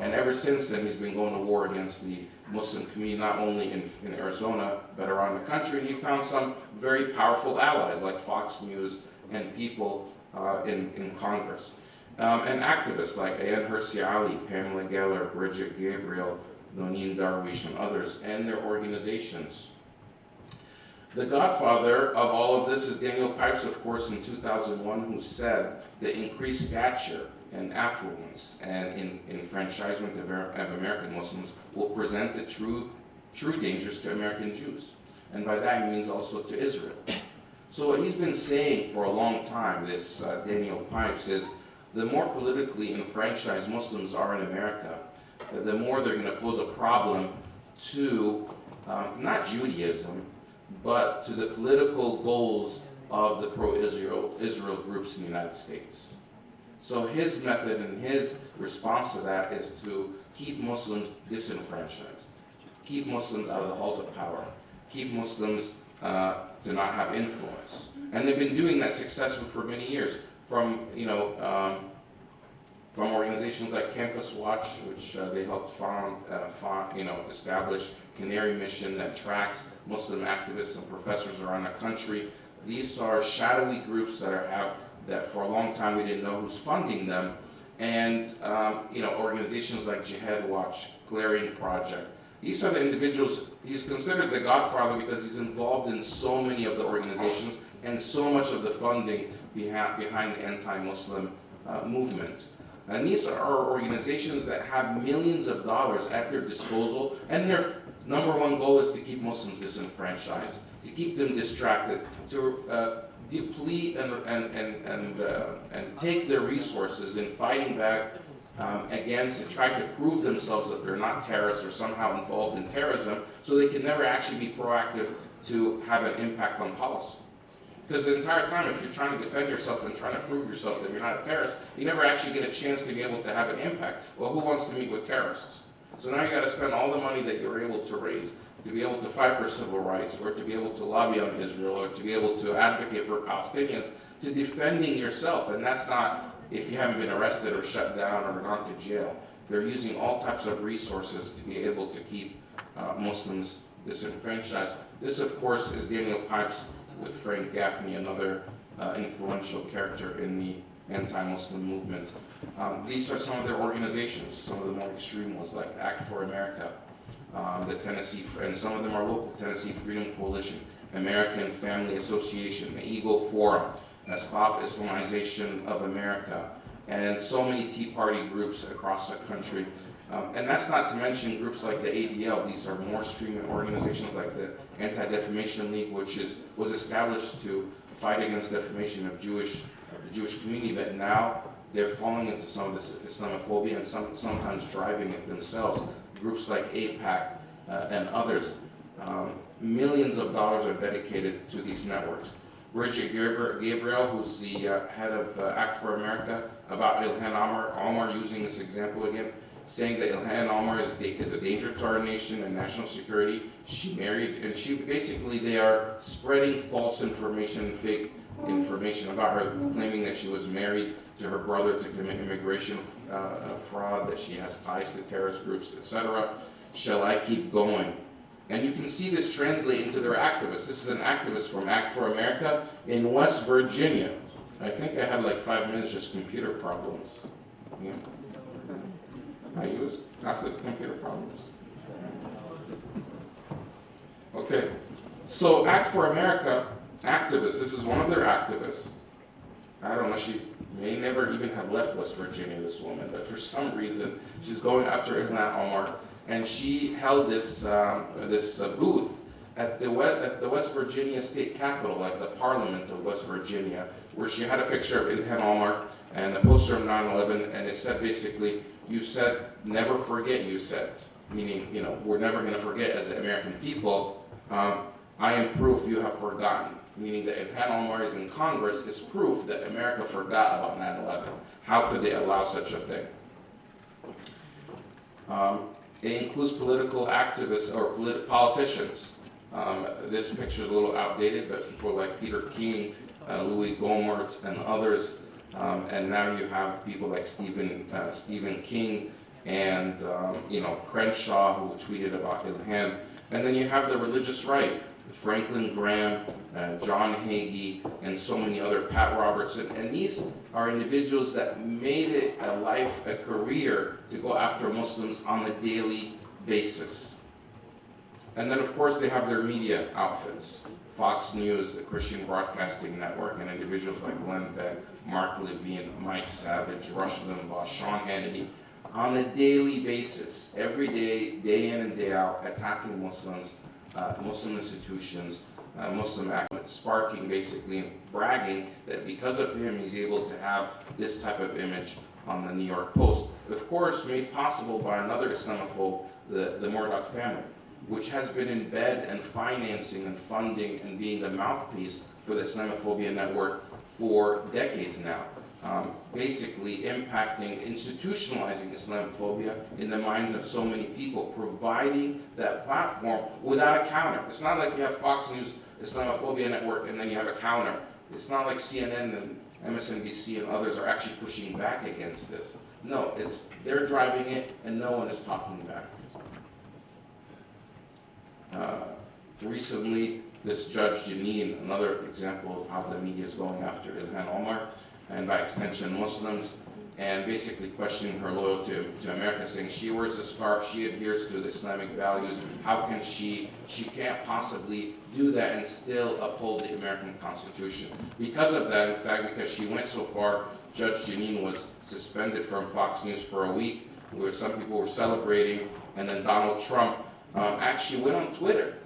And ever since then, he's been going to war against the Muslim community, not only in Arizona, but around the country. And he found some very powerful allies, like Fox News and people in Congress. And activists like Ayan Hirsi Ali, Pamela Geller, Bridget Gabriel, Noneen Darwish, and others, and their organizations. The godfather of all of this is Daniel Pipes, of course, in 2001, who said the increased stature and affluence and enfranchisement of American Muslims will present the true dangers to American Jews. And by that he means also to Israel. So what he's been saying for a long time, this Daniel Pipes, is the more politically enfranchised Muslims are in America, the more they're going to pose a problem to not Judaism, but to the political goals of the pro-Israel groups in the United States. So his method and his response to that is to keep Muslims disenfranchised, keep Muslims out of the halls of power, keep Muslims to not have influence. And they've been doing that successfully for many years, from organizations like Campus Watch, which they helped establish, Canary Mission that tracks Muslim activists and professors around the country. These are shadowy groups that for a long time we didn't know who's funding them, and organizations like Jihad Watch, Clarion Project. These are the individuals. He's considered the godfather because he's involved in so many of the organizations and so much of the funding behind the anti-Muslim movement. And these are organizations that have millions of dollars at their disposal, and their number one goal is to keep Muslims disenfranchised, to keep them distracted, to deplete and take their resources in fighting back against and try to prove themselves that they're not terrorists or somehow involved in terrorism, so they can never actually be proactive to have an impact on policy. Because the entire time, if you're trying to defend yourself and trying to prove yourself that you're not a terrorist, you never actually get a chance to be able to have an impact. Well, who wants to meet with terrorists? So now you got to spend all the money that you're able to raise to be able to fight for civil rights, or to be able to lobby on Israel, or to be able to advocate for Palestinians, to defending yourself. And that's not if you haven't been arrested or shut down or gone to jail. They're using all types of resources to be able to keep Muslims disenfranchised. This, of course, is Daniel Pipes with Frank Gaffney, another influential character in the anti-Muslim movement. These are some of their organizations, some of the more extreme ones, like Act for America, the Tennessee, and some of them are local, Tennessee Freedom Coalition, American Family Association, the Eagle Forum, Stop Islamization of America, and so many Tea Party groups across the country. And that's not to mention groups like the ADL. These are more streaming organizations like the Anti-Defamation League, which was established to fight against defamation of the Jewish community, but now they're falling into some of this Islamophobia and sometimes driving it themselves. Groups like AIPAC and others. Millions of dollars are dedicated to these networks. Bridget Gabriel, who's the head of Act for America, about Ilhan Omar using this example again, saying that Ilhan Omar is a danger to our nation and national security. She married, and they are spreading false information and fake information about her, claiming that she was married to her brother to commit immigration fraud, that she has ties to terrorist groups, etc. Shall I keep going? And you can see this translate into their activists. This is an activist from Act for America in West Virginia. I think I had like 5 minutes, just computer problems. Yeah. I used after the computer problems. Okay, So Act for America activists, this is one of their activists. I don't know, she may never even have left West Virginia, this woman, but for some reason, she's going after Ilhan Omar, and she held this booth at the West Virginia State Capitol, like the Parliament of West Virginia, where she had a picture of Ilhan Omar and a poster of 9/11, and it said basically, you said, never forget, you said, meaning, you know, we're never going to forget as the American people. I am proof you have forgotten, meaning that if Ilhan Omar is in Congress, is proof that America forgot about 9/11. How could they allow such a thing? It includes political activists or politicians. This picture is a little outdated, but people like Peter King, Louis Gohmert, and others, and now you have people like Stephen King and Crenshaw, who tweeted about Ilhan, and then you have the religious right, Franklin Graham, John Hagee, and so many other, Pat Robertson, and these are individuals that made it a life, a career to go after Muslims on a daily basis. And then of course they have their media outfits, Fox News, the Christian Broadcasting Network, and individuals like Glenn Beck, Mark Levine, Mike Savage, Rush Limbaugh, Sean Hannity, on a daily basis, every day, day in and day out, attacking Muslims, Muslim institutions, Muslim activists, sparking basically and bragging that because of him he's able to have this type of image on the New York Post. Of course, made possible by another Islamophobe, the Murdoch family, which has been in bed and financing and funding and being the mouthpiece for the Islamophobia network for decades now. Basically impacting, institutionalizing Islamophobia in the minds of so many people, providing that platform without a counter. It's not like you have Fox News, Islamophobia network, and then you have a counter. It's not like CNN and MSNBC and others are actually pushing back against this. No, they're driving it and no one is talking back. Recently, this Judge Janine, another example of how the media is going after Ilhan Omar, and by extension Muslims, and basically questioning her loyalty to America, saying she wears a scarf, she adheres to the Islamic values, how can she can't possibly do that and still uphold the American Constitution. Because of that, in fact, because she went so far, Judge Janine was suspended from Fox News for a week, where some people were celebrating, and then Donald Trump actually went on Twitter.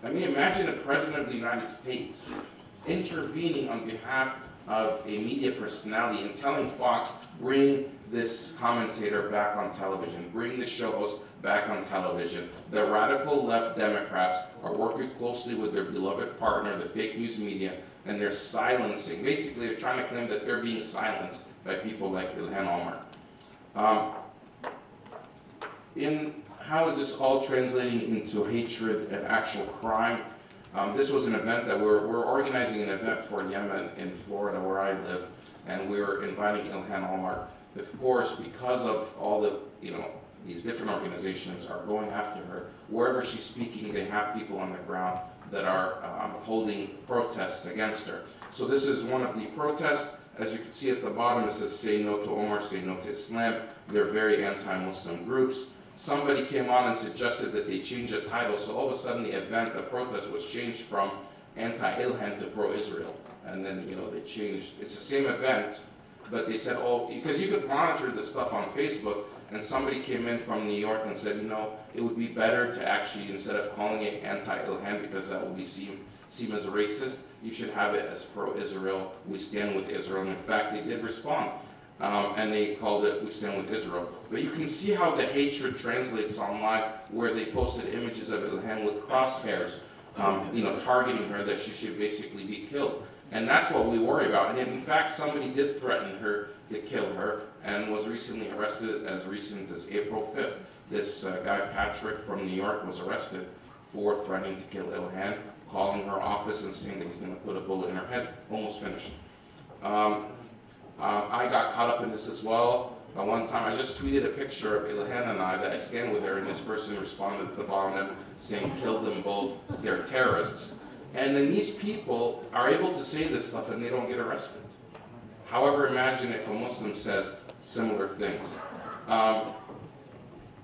I mean, imagine a president of the United States intervening on behalf of a media personality and telling Fox, bring this commentator back on television, bring the show host back on television. The radical left Democrats are working closely with their beloved partner, the fake news media, and they're silencing. Basically, they're trying to claim that they're being silenced by people like Ilhan Omar. How is this all translating into hatred and actual crime? This was an event that we're organizing an event for Yemen in Florida, where I live, and we were inviting Ilhan Omar. Of course, because of all the, these different organizations are going after her. Wherever she's speaking, they have people on the ground that are holding protests against her. So this is one of the protests. As you can see at the bottom, it says, "Say no to Omar, say no to Islam." They're very anti-Muslim groups. Somebody came on and suggested that they change the title, so all of a sudden the protest was changed from anti-Ilhan to pro-Israel. And then, they changed, it's the same event, but they said, because you could monitor the stuff on Facebook, and somebody came in from New York and said, it would be better to actually, instead of calling it anti-Ilhan, because that will be seen as racist, you should have it as pro-Israel, we stand with Israel. And in fact, they did respond. And they called it "We Stand with Israel." But you can see how the hatred translates online, where they posted images of Ilhan with crosshairs, targeting her, that she should basically be killed. And that's what we worry about. And in fact, somebody did threaten her to kill her, and was recently arrested as recent as April 5th. This guy, Patrick from New York, was arrested for threatening to kill Ilhan, calling her office and saying that he's going to put a bullet in her head. Almost finished. I got caught up in this as well. One time I just tweeted a picture of Ilhan and I that I stand with her, and this person responded at the bottom saying, "Kill them both, they're terrorists." And then these people are able to say this stuff and they don't get arrested. However, imagine if a Muslim says similar things.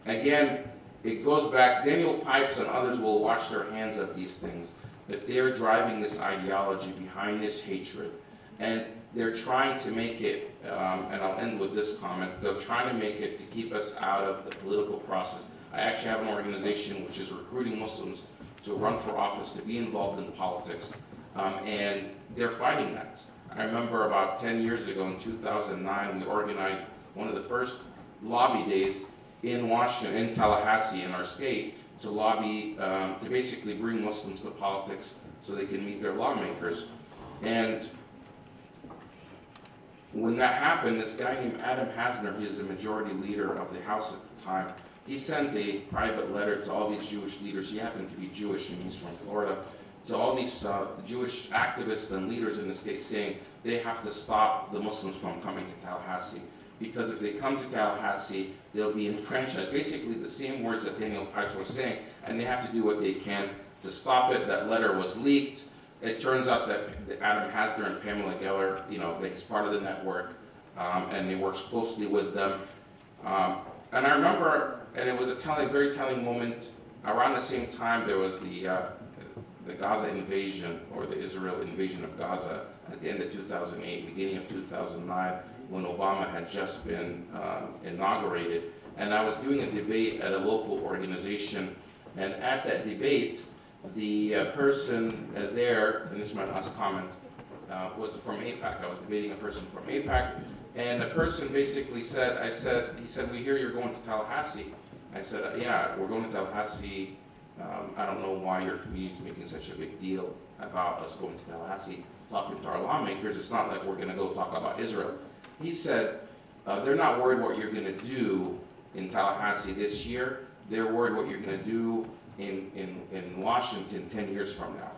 Again, it goes back, Daniel Pipes and others will wash their hands of these things. that they're driving this ideology behind this hatred, and they're trying to make it, and I'll end with this comment, they're trying to make it to keep us out of the political process. I actually have an organization which is recruiting Muslims to run for office, to be involved in politics, and they're fighting that. I remember about 10 years ago in 2009, we organized one of the first lobby days in Washington, in Tallahassee, in our state, to lobby, to basically bring Muslims to politics so they can meet their lawmakers. And when that happened, this guy named Adam Hasner, he is the majority leader of the House at the time, he sent a private letter to all these Jewish leaders. He happened to be Jewish, and he's from Florida, to all these Jewish activists and leaders in the state, saying they have to stop the Muslims from coming to Tallahassee. Because if they come to Tallahassee, they'll be enfranchised. Basically the same words that Daniel Pipes was saying, and they have to do what they can to stop it. That letter was leaked. It turns out that Adam Hasner and Pamela Geller, he's part of the network, and he works closely with them. And I remember, and it was a very telling moment, around the same time there was the Gaza invasion, or the Israel invasion of Gaza at the end of 2008, beginning of 2009, when Obama had just been inaugurated. And I was doing a debate at a local organization, and at that debate, the person there, and this is my last comment, was from AIPAC. I was debating a person from AIPAC, and the person basically said, he said, we hear you're going to Tallahassee. I said, yeah, we're going to Tallahassee. I don't know why your community is making such a big deal about us going to Tallahassee, talking to our lawmakers. It's not like we're going to go talk about Israel. He said, they're not worried what you're going to do in Tallahassee this year. They're worried what you're going to do in Washington 10 years from now.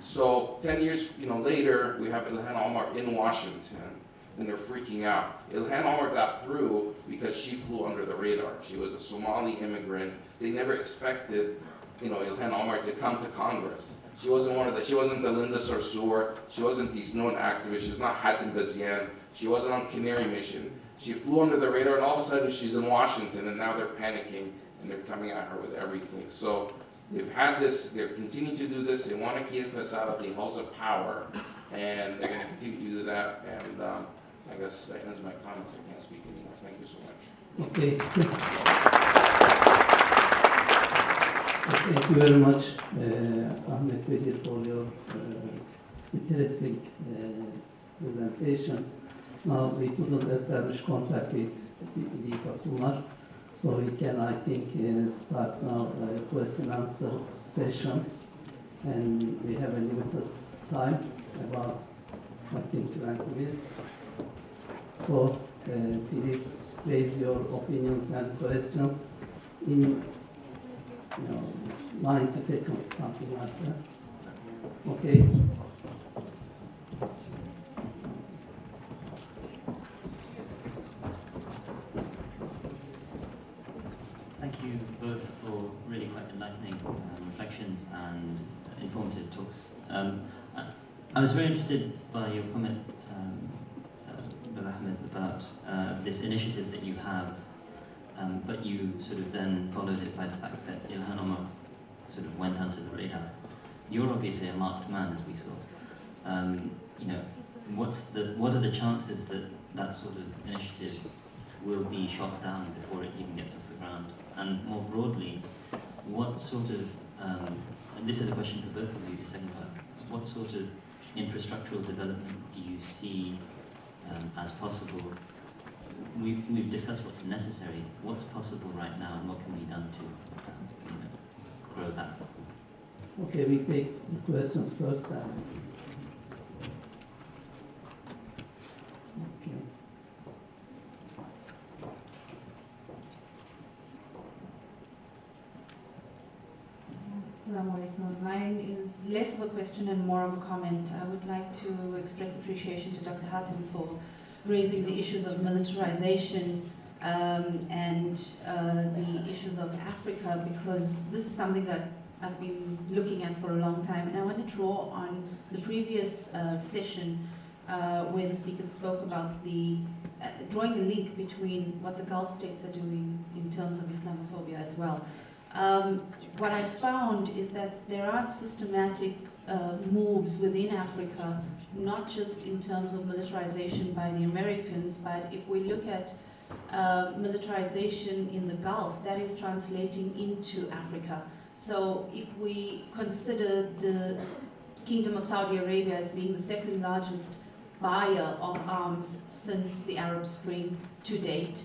So 10 years later, we have Ilhan Omar in Washington, and they're freaking out. Ilhan Omar got through because she flew under the radar. She was a Somali immigrant. They never expected Ilhan Omar to come to Congress. She wasn't she wasn't the Linda Sarsour. She wasn't these known activists. She was not Hatem Bazian. She wasn't on Canary Mission. She flew under the radar, and all of a sudden she's in Washington, and now they're panicking, and they're coming at her with everything. So they've had this, they're continuing to do this. They want to keep us out of the halls of power, and they're going to continue to do that. And I guess that ends my comments. I can't speak anymore. Thank you so much. Okay. Thank you very much, Ahmed, Bedier, for your interesting presentation. Now we couldn't establish contact with Deepa Kumar, so we can, I think, start now a question-answer session, and we have a limited time, about, I think, 20 minutes. So please raise your opinions and questions in 90 seconds, something like that. Okay. Thank you both for really quite enlightening reflections and informative talks. I was very interested by your comment, Ahmed, about this initiative that you have, but you sort of then followed it by the fact that Ilhan Omar sort of went under the radar. You're obviously a marked man, as we saw. What are the chances that that sort of initiative will be shot down before it even gets off the ground? And more broadly, what sort of, and this is a question for both of you, the second part, what sort of infrastructural development do you see as possible? We've discussed what's necessary. What's possible right now, and what can be done to grow that? Okay, we take the questions first. Okay. Assalamu alaikum. Mine is less of a question and more of a comment. I would like to express appreciation to Dr. Hatem for raising the issues of militarization and the issues of Africa, because this is something that I've been looking at for a long time. And I want to draw on the previous session where the speakers spoke about the drawing a link between what the Gulf states are doing in terms of Islamophobia as well. What I found is that there are systematic moves within Africa, not just in terms of militarization by the Americans, but if we look at militarization in the Gulf, that is translating into Africa. So if we consider the Kingdom of Saudi Arabia as being the second largest buyer of arms since the Arab Spring to date,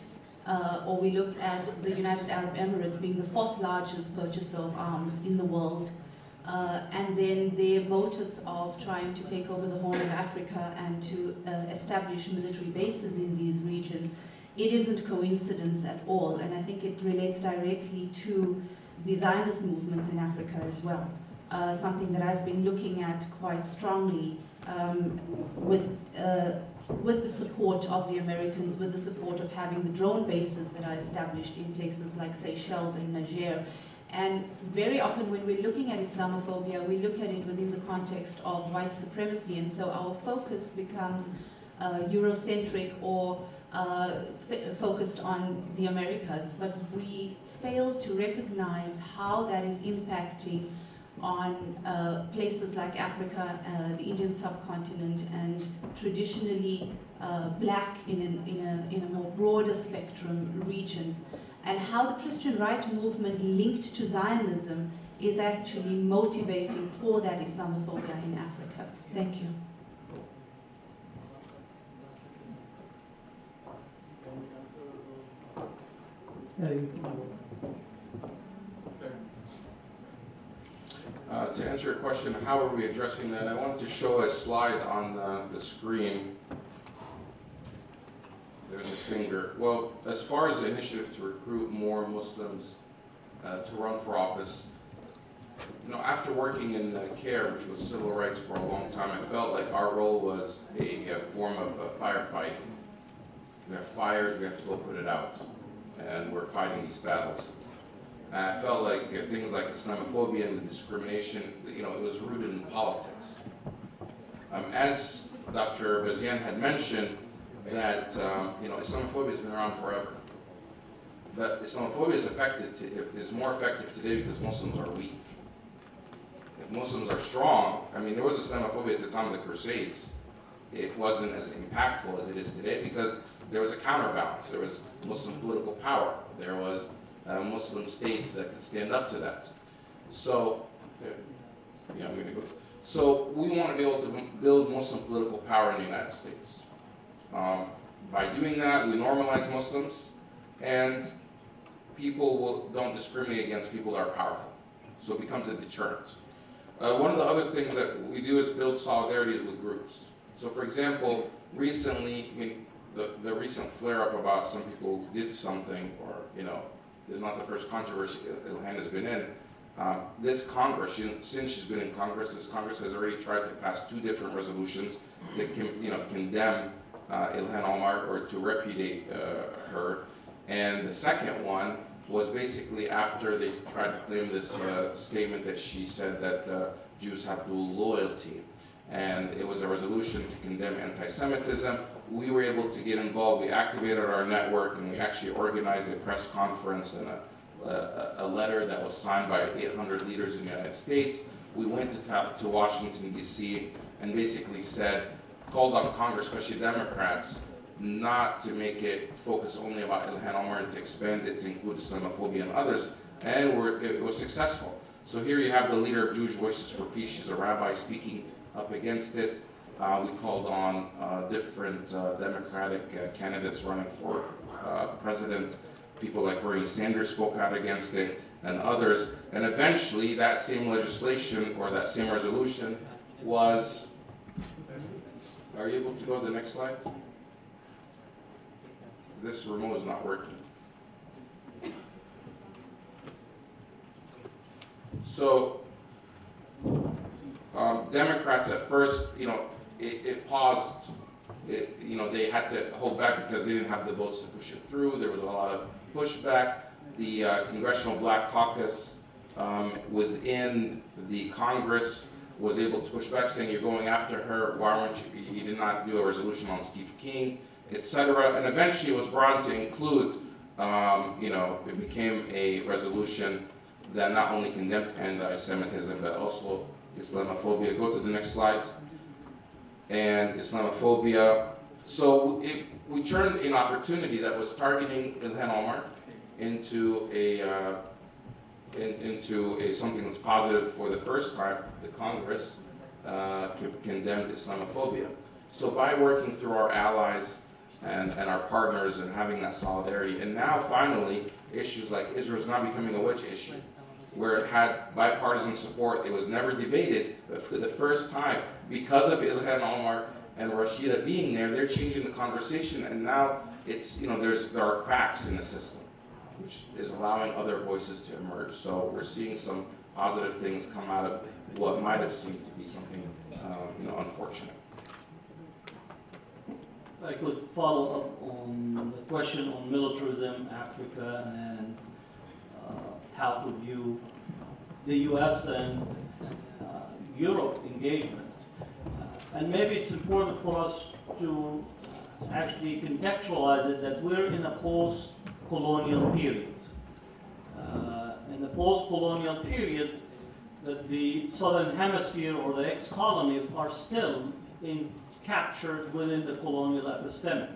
or we look at the United Arab Emirates being the fourth largest purchaser of arms in the world, and then their motives of trying to take over the Horn of Africa and to establish military bases in these regions, it isn't coincidence at all, and I think it relates directly to the Zionist movements in Africa as well. Something that I've been looking at quite strongly with the support of the Americans, with the support of having the drone bases that are established in places like Seychelles and Niger. And very often when we're looking at Islamophobia, we look at it within the context of white supremacy, and so our focus becomes Eurocentric or focused on the Americas, but we fail to recognize how that is impacting on places like Africa, the Indian subcontinent, and traditionally black in a more broader spectrum regions, and how the Christian right movement linked to Zionism is actually motivating for that Islamophobia in Africa. Thank you. To answer your question, how are we addressing that? I wanted to show a slide on the screen. There's a finger. Well, as far as the initiative to recruit more Muslims to run for office, you know, after working in CARE, which was civil rights for a long time, I felt like our role was a form of firefighting. We have fires, we have to go put it out, and we're fighting these battles. And I felt like things like Islamophobia and the discrimination, you know, it was rooted in politics. As Dr. Bazian had mentioned, that you know, Islamophobia has been around forever. But Islamophobia is more effective today because Muslims are weak. If Muslims are strong, I mean, there was Islamophobia at the time of the Crusades. It wasn't as impactful as it is today because there was a counterbalance. There was Muslim political power. There was Muslim states that could stand up to that. So, yeah, I'm going to go. So we want to be able to build Muslim political power in the United States. By doing that, we normalize Muslims, and people don't discriminate against people that are powerful. So it becomes a deterrent. One of the other things that we do is build solidarities with groups. So, for example, recently, I mean, the recent flare-up about some people did something, or, you know, this is not the first controversy Ilhan has been in. This Congress, since she's been in Congress, this Congress has already tried to pass 2 different resolutions to condemn Ilhan Omar or to repudiate her. And the second one was basically after they tried to claim this statement that she said that Jews have dual loyalty. And it was a resolution to condemn anti-Semitism. We were able to get involved. We activated our network, and we actually organized a press conference and a letter that was signed by 800 leaders in the United States. We went to Washington, D.C., and basically called on Congress, especially Democrats, not to make it focus only about Ilhan Omar and to expand it to include Islamophobia and others. And it was successful. So here you have the leader of Jewish Voices for Peace. She's a rabbi speaking up against it. We called on different Democratic candidates running for president. People like Bernie Sanders spoke out against it, and others. And eventually, that same legislation or that same resolution was. Are you able to go to the next slide? This remote is not working. So, Democrats at first, you know, it paused. They had to hold back because they didn't have the votes to push it through. There was a lot of pushback. The Congressional Black Caucus within the Congress was able to push back, saying, you're going after her, why weren't you did not do a resolution on Steve King, etc. And eventually it was brought to include, it became a resolution that not only condemned anti-Semitism, but also Islamophobia. Go to the next slide. And Islamophobia. So we turned an opportunity that was targeting Ilhan Omar into something that's positive. For the first time, the Congress condemned Islamophobia. So by working through our allies and our partners and having that solidarity, and now finally issues like Israel is now becoming a witch issue, where it had bipartisan support. It was never debated, but for the first time, because of Ilhan Omar and Rashida being there, they're changing the conversation, and now it's, there are cracks in the system, which is allowing other voices to emerge. So we're seeing some positive things come out of what might have seemed to be something, unfortunate. I could follow up on the question on militarism, Africa, and how to view the U.S. and Europe engagement. And maybe it's important for us to actually contextualize it that we're in a post-colonial period. In the post-colonial period, that the Southern Hemisphere or the ex-colonies are still captured within the colonial epistemic.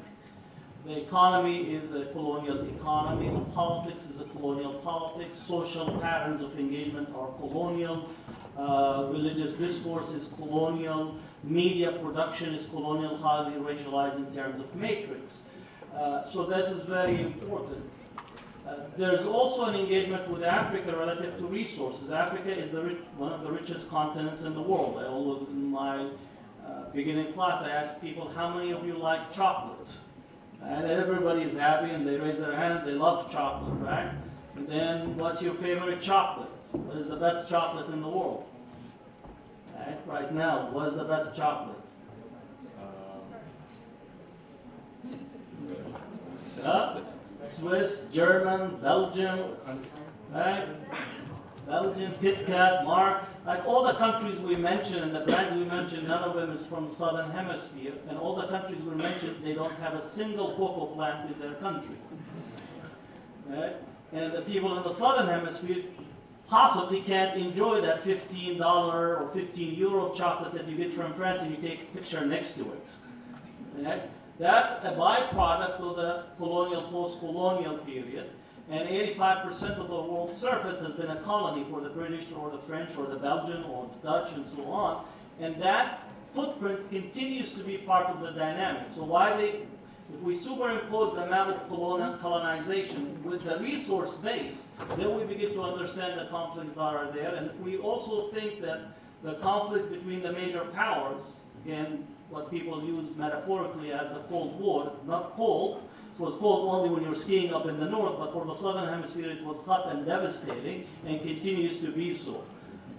The economy is a colonial economy, the politics is a colonial politics, social patterns of engagement are colonial, religious discourse is colonial, media production is colonial, highly racialized in terms of matrix. So this is very important. There's also an engagement with Africa relative to resources. Africa is one of the richest continents in the world. I always, in my beginning class, I ask people, how many of you like chocolate? And everybody is happy and they raise their hand, they love chocolate, right? And then what's your favorite chocolate? What is the best chocolate in the world? Right now, what is the best chocolate? Swiss, German, Belgium, right? Belgium, Kit Kat, Mark, like all the countries we mentioned and the brands we mentioned, none of them is from the Southern Hemisphere, and all the countries we mentioned, they don't have a single cocoa plant in their country. Right? And the people in the Southern Hemisphere possibly can't enjoy that $15 or 15 euro chocolate that you get from France and you take a picture next to it. Right? That's a byproduct of the colonial, post-colonial period. And 85% of the world's surface has been a colony for the British or the French or the Belgian or the Dutch and so on. And that footprint continues to be part of the dynamic. So if we superimpose the amount of colonization with the resource base, then we begin to understand the conflicts that are there. And we also think that the conflicts between the major powers, again, what people use metaphorically as the Cold War, it's not cold. It was cold only when you're skiing up in the north, but for the Southern Hemisphere it was hot and devastating and continues to be so.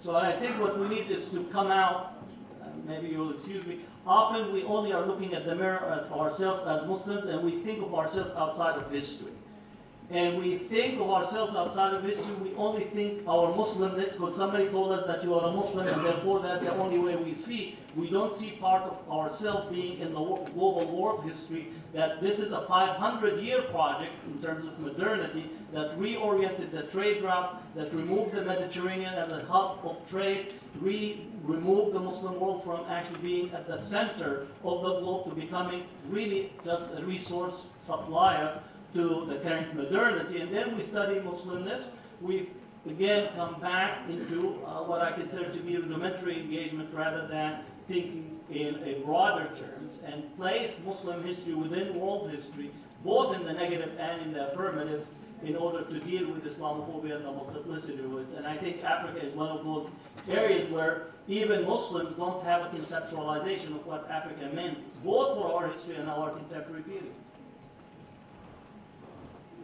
So I think what we need is to come out, maybe you'll excuse me, often we only are looking at the mirror at ourselves as Muslims and we think of ourselves outside of history. And we think of ourselves outside of history, we only think our Muslimness because somebody told us that you are a Muslim and therefore that's the only way we see. We don't see part of ourselves being in the global world history, that this is a 500-year project in terms of modernity that reoriented the trade route, that removed the Mediterranean as a hub of trade, removed the Muslim world from actually being at the center of the globe to becoming really just a resource supplier to the current modernity. And then we study Muslimness. We again come back into what I consider to be rudimentary engagement rather than thinking in a broader terms and place Muslim history within world history, both in the negative and in the affirmative, in order to deal with Islamophobia and the multiplicity of it. And I think Africa is one of those areas where even Muslims don't have a conceptualization of what Africa meant, both for our history and our contemporary period.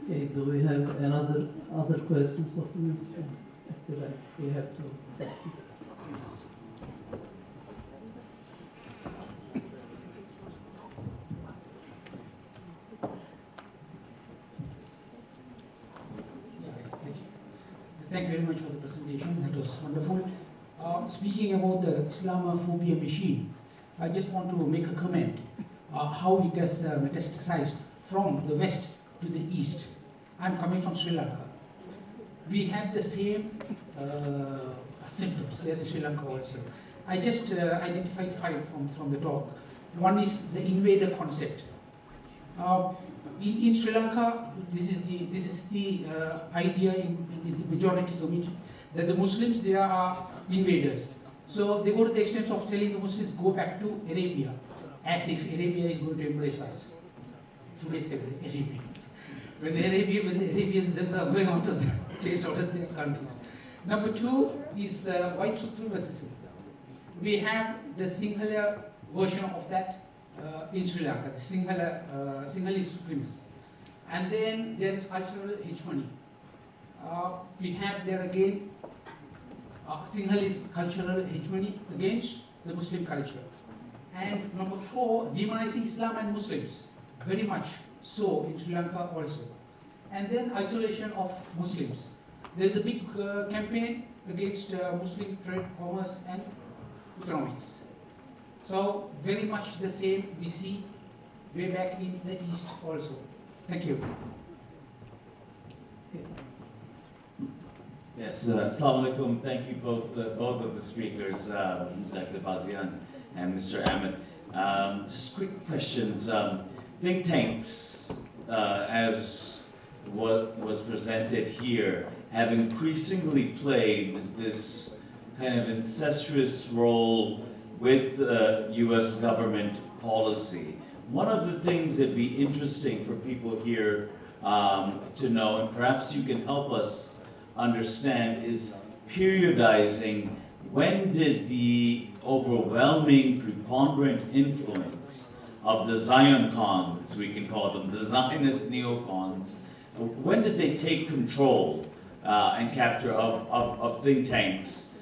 Okay, do we have other questions of this? At the back, we have to. Thank you very much for the presentation. That was wonderful. Speaking about the Islamophobia machine, I just want to make a comment how it has metastasized from the west to the east. I'm coming from Sri Lanka. we have the same symptoms there in Sri Lanka also. I just identified 5 from the talk. One is the invader concept. In Sri Lanka, this is the idea in the majority community that the Muslims, they are invaders. So they go to the extent of telling the Muslims go back to Arabia, as if Arabia is going to embrace us. So they say Arabia. When the Arabians themselves are going out of chased out of their countries. Number 2 is white supremacy. We have the Sinhala version of that in Sri Lanka, the Sinhalese supremacy. And then there is cultural hegemony. We have there again Sinhalese cultural hegemony against the Muslim culture. And number 4, demonizing Islam and Muslims, very much so in Sri Lanka also. And then isolation of Muslims. There is a big campaign against Muslim trade, commerce and economics. So very much the same we see way back in the East also. Thank you. Yes, Assalamu alaikum. Thank you both of the speakers, Dr. Bazian and Mr. Ahmed. Just quick questions. Think tanks, as what was presented here, have increasingly played this kind of incestuous role with U.S. government policy. One of the things that'd be interesting for people here to know, and perhaps you can help us understand, is periodizing when did the overwhelming, preponderant influence of the Zion cons, we can call them, the Zionist neocons, when did they take control and capture of think tanks,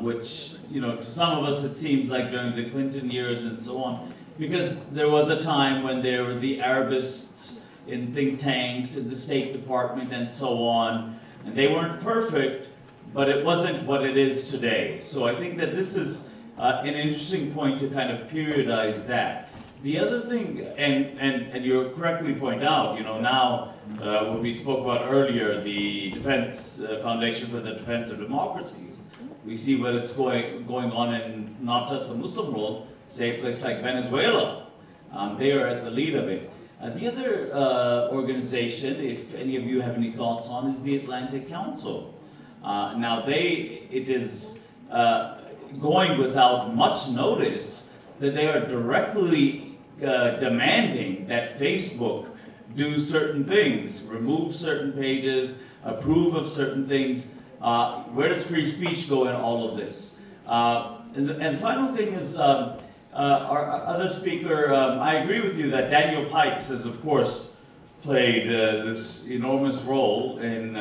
which, you know, to some of us it seems like during the Clinton years and so on, because there was a time when there were the Arabists in think tanks, in the State Department and so on, and they weren't perfect, but it wasn't what it is today. So I think that this is an interesting point to kind of periodize that. The other thing, and you correctly point out, you know, now what we spoke about earlier, the Defense Foundation for the Defense of Democracies, we see what it's going on in not just the Muslim world, say a place like Venezuela. They are at the lead of it. The other organization, if any of you have any thoughts on, is the Atlantic Council. Now it is going without much notice that they are directly demanding that Facebook do certain things, remove certain pages, approve of certain things. Where does free speech go in all of this? And the final thing is, our other speaker, I agree with you that Daniel Pipes has, of course, played this enormous role in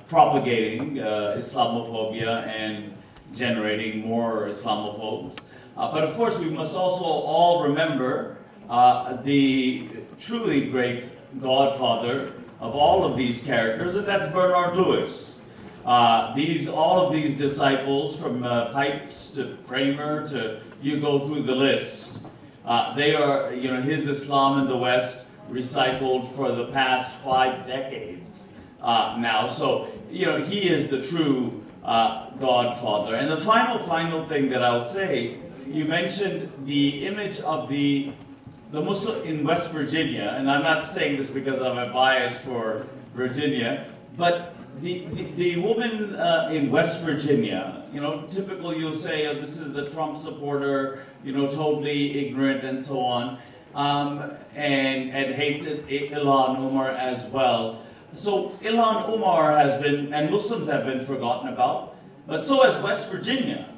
propagating Islamophobia and generating more Islamophobes. But of course, we must also all remember the truly great godfather of all of these characters, and that's Bernard Lewis. All of these disciples, from Pipes to Kramer to you go through the list, they are, you know, his Islam in the West recycled for the past 5 decades now. So, you know, he is the true godfather. And the final thing that I'll say, you mentioned the image of the Muslim in West Virginia, and I'm not saying this because I have a bias for Virginia, but the woman in West Virginia, you know, typically you'll say, oh, this is the Trump supporter, you know, totally ignorant and so on, and hates Ilhan Omar as well. So Ilhan Omar has been, and Muslims have been forgotten about, but so has West Virginia.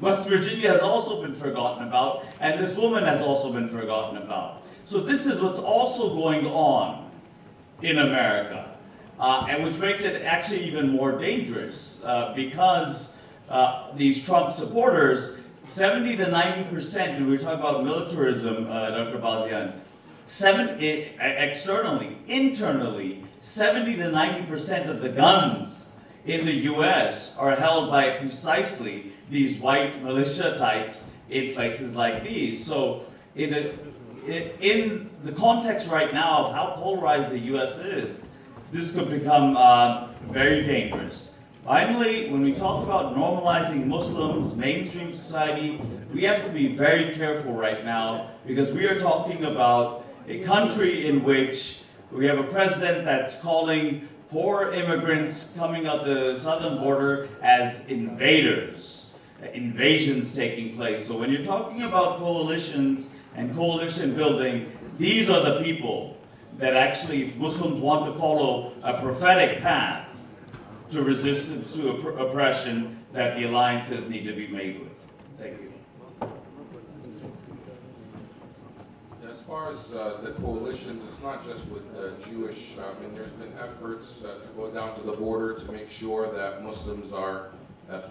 West Virginia has also been forgotten about, and this woman has also been forgotten about. So this is what's also going on in America, and which makes it actually even more dangerous, because these Trump supporters, 70 to 90%, and we were talking about militarism, Dr. Bazian, externally, internally, 70 to 90% of the guns in the US are held by precisely these white militia types in places like these. So in the context right now of how polarized the US is, this could become very dangerous. Finally, when we talk about normalizing Muslims, mainstream society, we have to be very careful right now because we are talking about a country in which we have a president that's calling poor immigrants coming up the southern border as invaders, invasions taking place. So when you're talking about coalitions and coalition building, these are the people that actually, if Muslims want to follow a prophetic path to resistance to oppression, that the alliances need to be made with. Thank you. As far as the coalitions, it's not just with Jewish. I mean, there's been efforts to go down to the border to make sure that Muslims are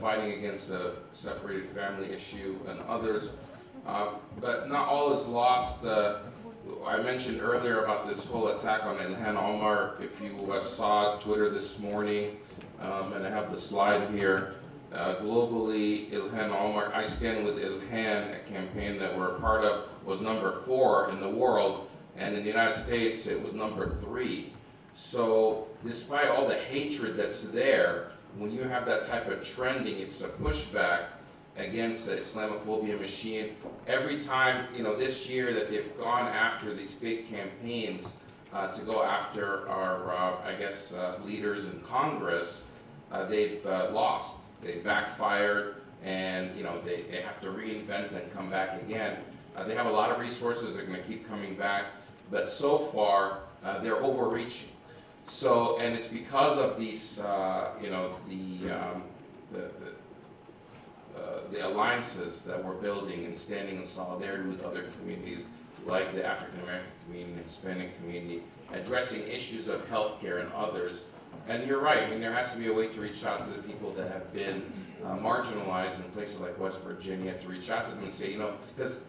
fighting against the separated family issue and others. But not all is lost. I mentioned earlier about this whole attack on Ilhan Omar. If you saw Twitter this morning, and I have the slide here, globally, Ilhan Omar, I Stand With Ilhan, a campaign that we're a part of, was number 4 in the world, and in the United States it was number 3. So despite all the hatred that's there, when you have that type of trending, it's a pushback against the Islamophobia machine. Every time, this year that they've gone after these big campaigns to go after our, leaders in Congress, they've lost. They backfired, and they have to reinvent and come back again. They have a lot of resources. They're going to keep coming back, but so far they're overreaching. So, and it's because of these, the alliances that we're building and standing in solidarity with other communities like the African American community, Hispanic community, addressing issues of healthcare and others. And you're right, I mean, there has to be a way to reach out to the people that have been marginalized in places like West Virginia, to reach out to them and say, because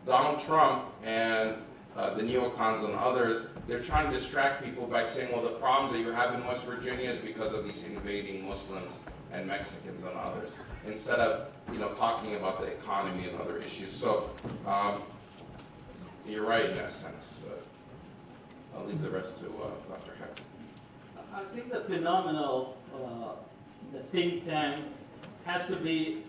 Donald Trump and the neocons and others, they're trying to distract people by saying, well, the problems that you have in West Virginia is because of these invading Muslims and Mexicans and others, instead of talking about the economy and other issues. So you're right in that sense. I'll leave the rest to Dr. Hatem. I think the phenomenal, the think tank has to be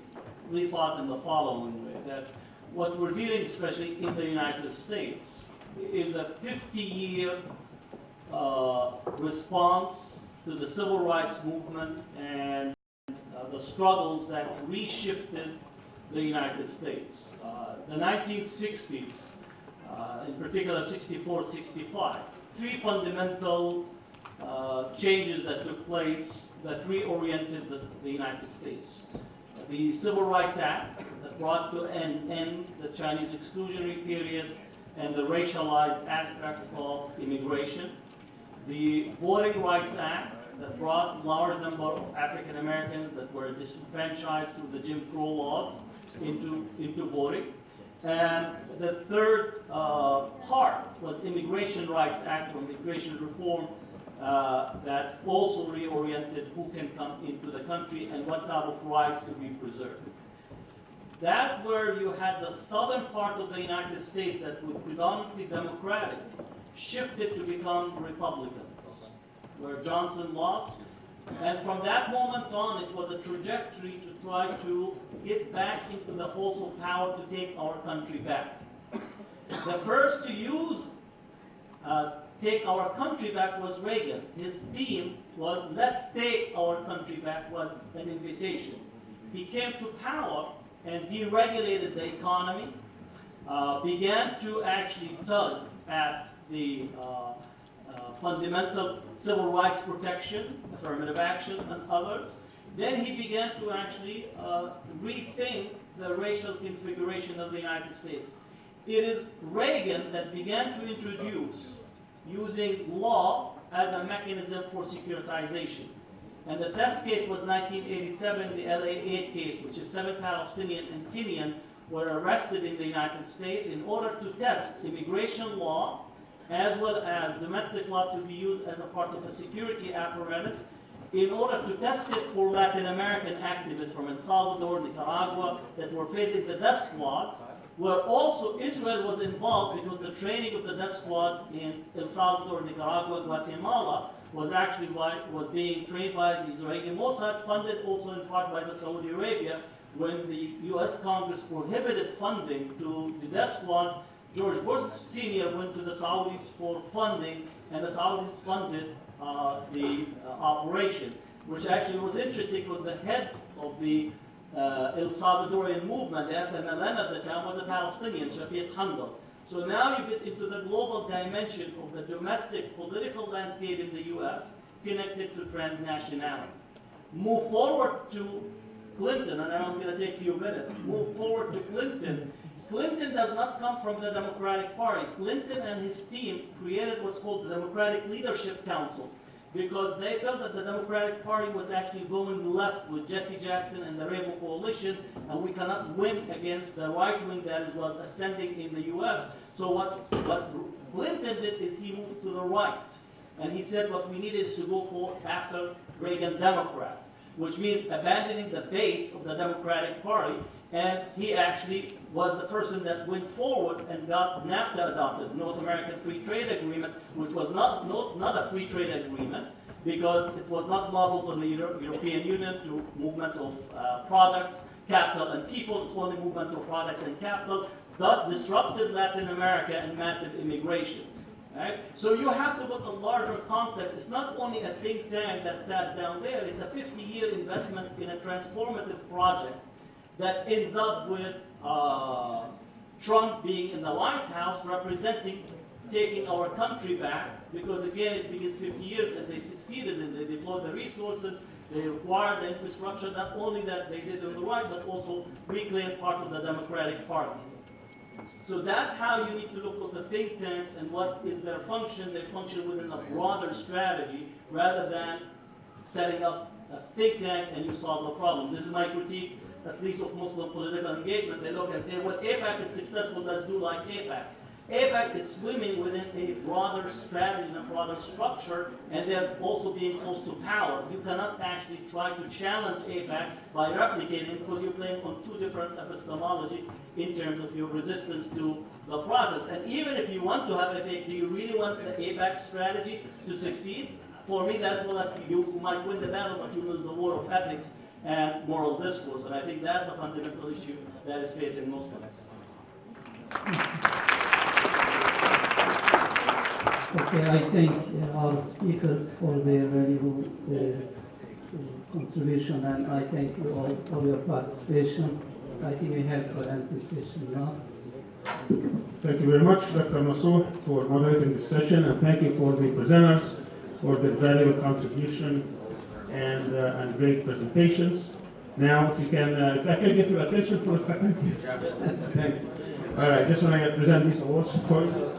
rethought in the following way, that what we're dealing, especially in the United States, is a 50-year response to the civil rights movement and the struggles that reshifted the United States. The 1960s, in particular 64-65, 3 fundamental changes that took place that reoriented the United States. The Civil Rights Act that brought to an end the Chinese exclusionary period and the racialized aspect of immigration. The Voting Rights Act that brought large number of African Americans that were disenfranchised through the Jim Crow laws into voting. And the third part was Immigration Rights Act or immigration reform that also reoriented who can come into the country and what type of rights to be preserved. That where you had the southern part of the United States that was predominantly Democratic shifted to become Republicans, where Johnson lost. And from that moment on, it was a trajectory to try to get back into the halls of power to take our country back. The first to use take our country back was Reagan. His theme was, let's take our country back, was an invitation. He came to power and deregulated the economy, began to actually tug at the fundamental civil rights protection, affirmative action, and others. Then he began to actually rethink the racial configuration of the United States. It is Reagan that began to introduce using law as a mechanism for securitization. And the best case was 1987, the LA 8 case, which is 7 Palestinian and Kenyan were arrested in the United States in order to test immigration law as well as domestic law to be used as a part of the security apparatus in order to test it for Latin American activists from El Salvador, Nicaragua, that were facing the death squads where also Israel was involved because the training of the death squads in El Salvador, Nicaragua, Guatemala was being trained by the Israeli Mossad, funded also in part by the Saudi Arabia. When the U.S. Congress prohibited funding to the death squads, George Bush Sr. went to the Saudis for funding, and the Saudis funded the operation, which actually was interesting because the head of the El Salvadorian movement, the FMLN at the time, was a Palestinian, Shafiq Hamdan. So now you get into the global dimension of the domestic political landscape in the U.S. connected to transnationality. Move forward to Clinton, and I'm going to take a few minutes. Move forward to Clinton. Clinton does not come from the Democratic Party. Clinton and his team created what's called the Democratic Leadership Council because they felt that the Democratic Party was actually going left with Jesse Jackson and the Rainbow Coalition, and we cannot win against the right wing that was ascending in the U.S. So what Clinton did is he moved to the right, and he said what we needed is to go after Reagan Democrats, which means abandoning the base of the Democratic Party, and he actually was the person that went forward and got NAFTA adopted, North American Free Trade Agreement, which was not a free trade agreement because it was not modeled on the European Union to movement of products, capital, and people. It's only movement of products and capital, thus disrupted Latin America and massive immigration. Right? So you have to put a larger context. It's not only a think tank that sat down there, it's a 50-year investment in a transformative project that ends up with Trump being in the White House representing taking our country back, because again, it begins 50 years and they succeeded and they deployed the resources, they acquired the infrastructure, not only that they did on the right, but also reclaimed part of the Democratic Party. So that's how you need to look at the think tanks and what is their function. They function within a broader strategy rather than setting up a think tank and you solve the problem. This is my critique, at least of Muslim political engagement. They look and say, well, AIPAC is successful, let's do like AIPAC. AIPAC is swimming within a broader strategy and a broader structure, and they're also being close to power. You cannot actually try to challenge AIPAC by replicating because you're playing on two different epistemology in terms of your resistance to the process. And even if you want to have AIPAC, do you really want the AIPAC strategy to succeed? For me, that's what you might win the battle, but you lose the war of ethics and moral discourse. And I think that's the fundamental issue that is facing Muslims. Okay, I thank our speakers for their valuable contribution, and I thank you all for your participation. I think we have to end this session now. Thank you very much, Dr. Nasuh, for moderating this session, and thank you for the presenters for their valuable contribution and great presentations. Now, if I can get your attention for a second. Thank you. All right, just want to present these awards for you.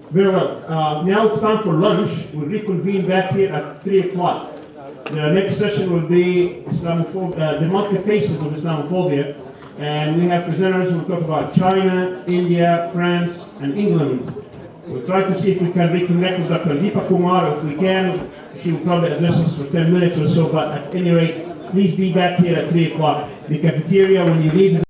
Very well. Now it's time for lunch. We'll reconvene back here at 3 o'clock. The next session will be Islamophobia, the multi-faces of Islamophobia. And we have presenters who will talk about China, India, France, and England. We'll try to see if we can reconnect with Dr. Deepa Kumar. If we can, she will probably address us for 10 minutes or so. But at any rate, please be back here at 3 o'clock. The cafeteria, when you leave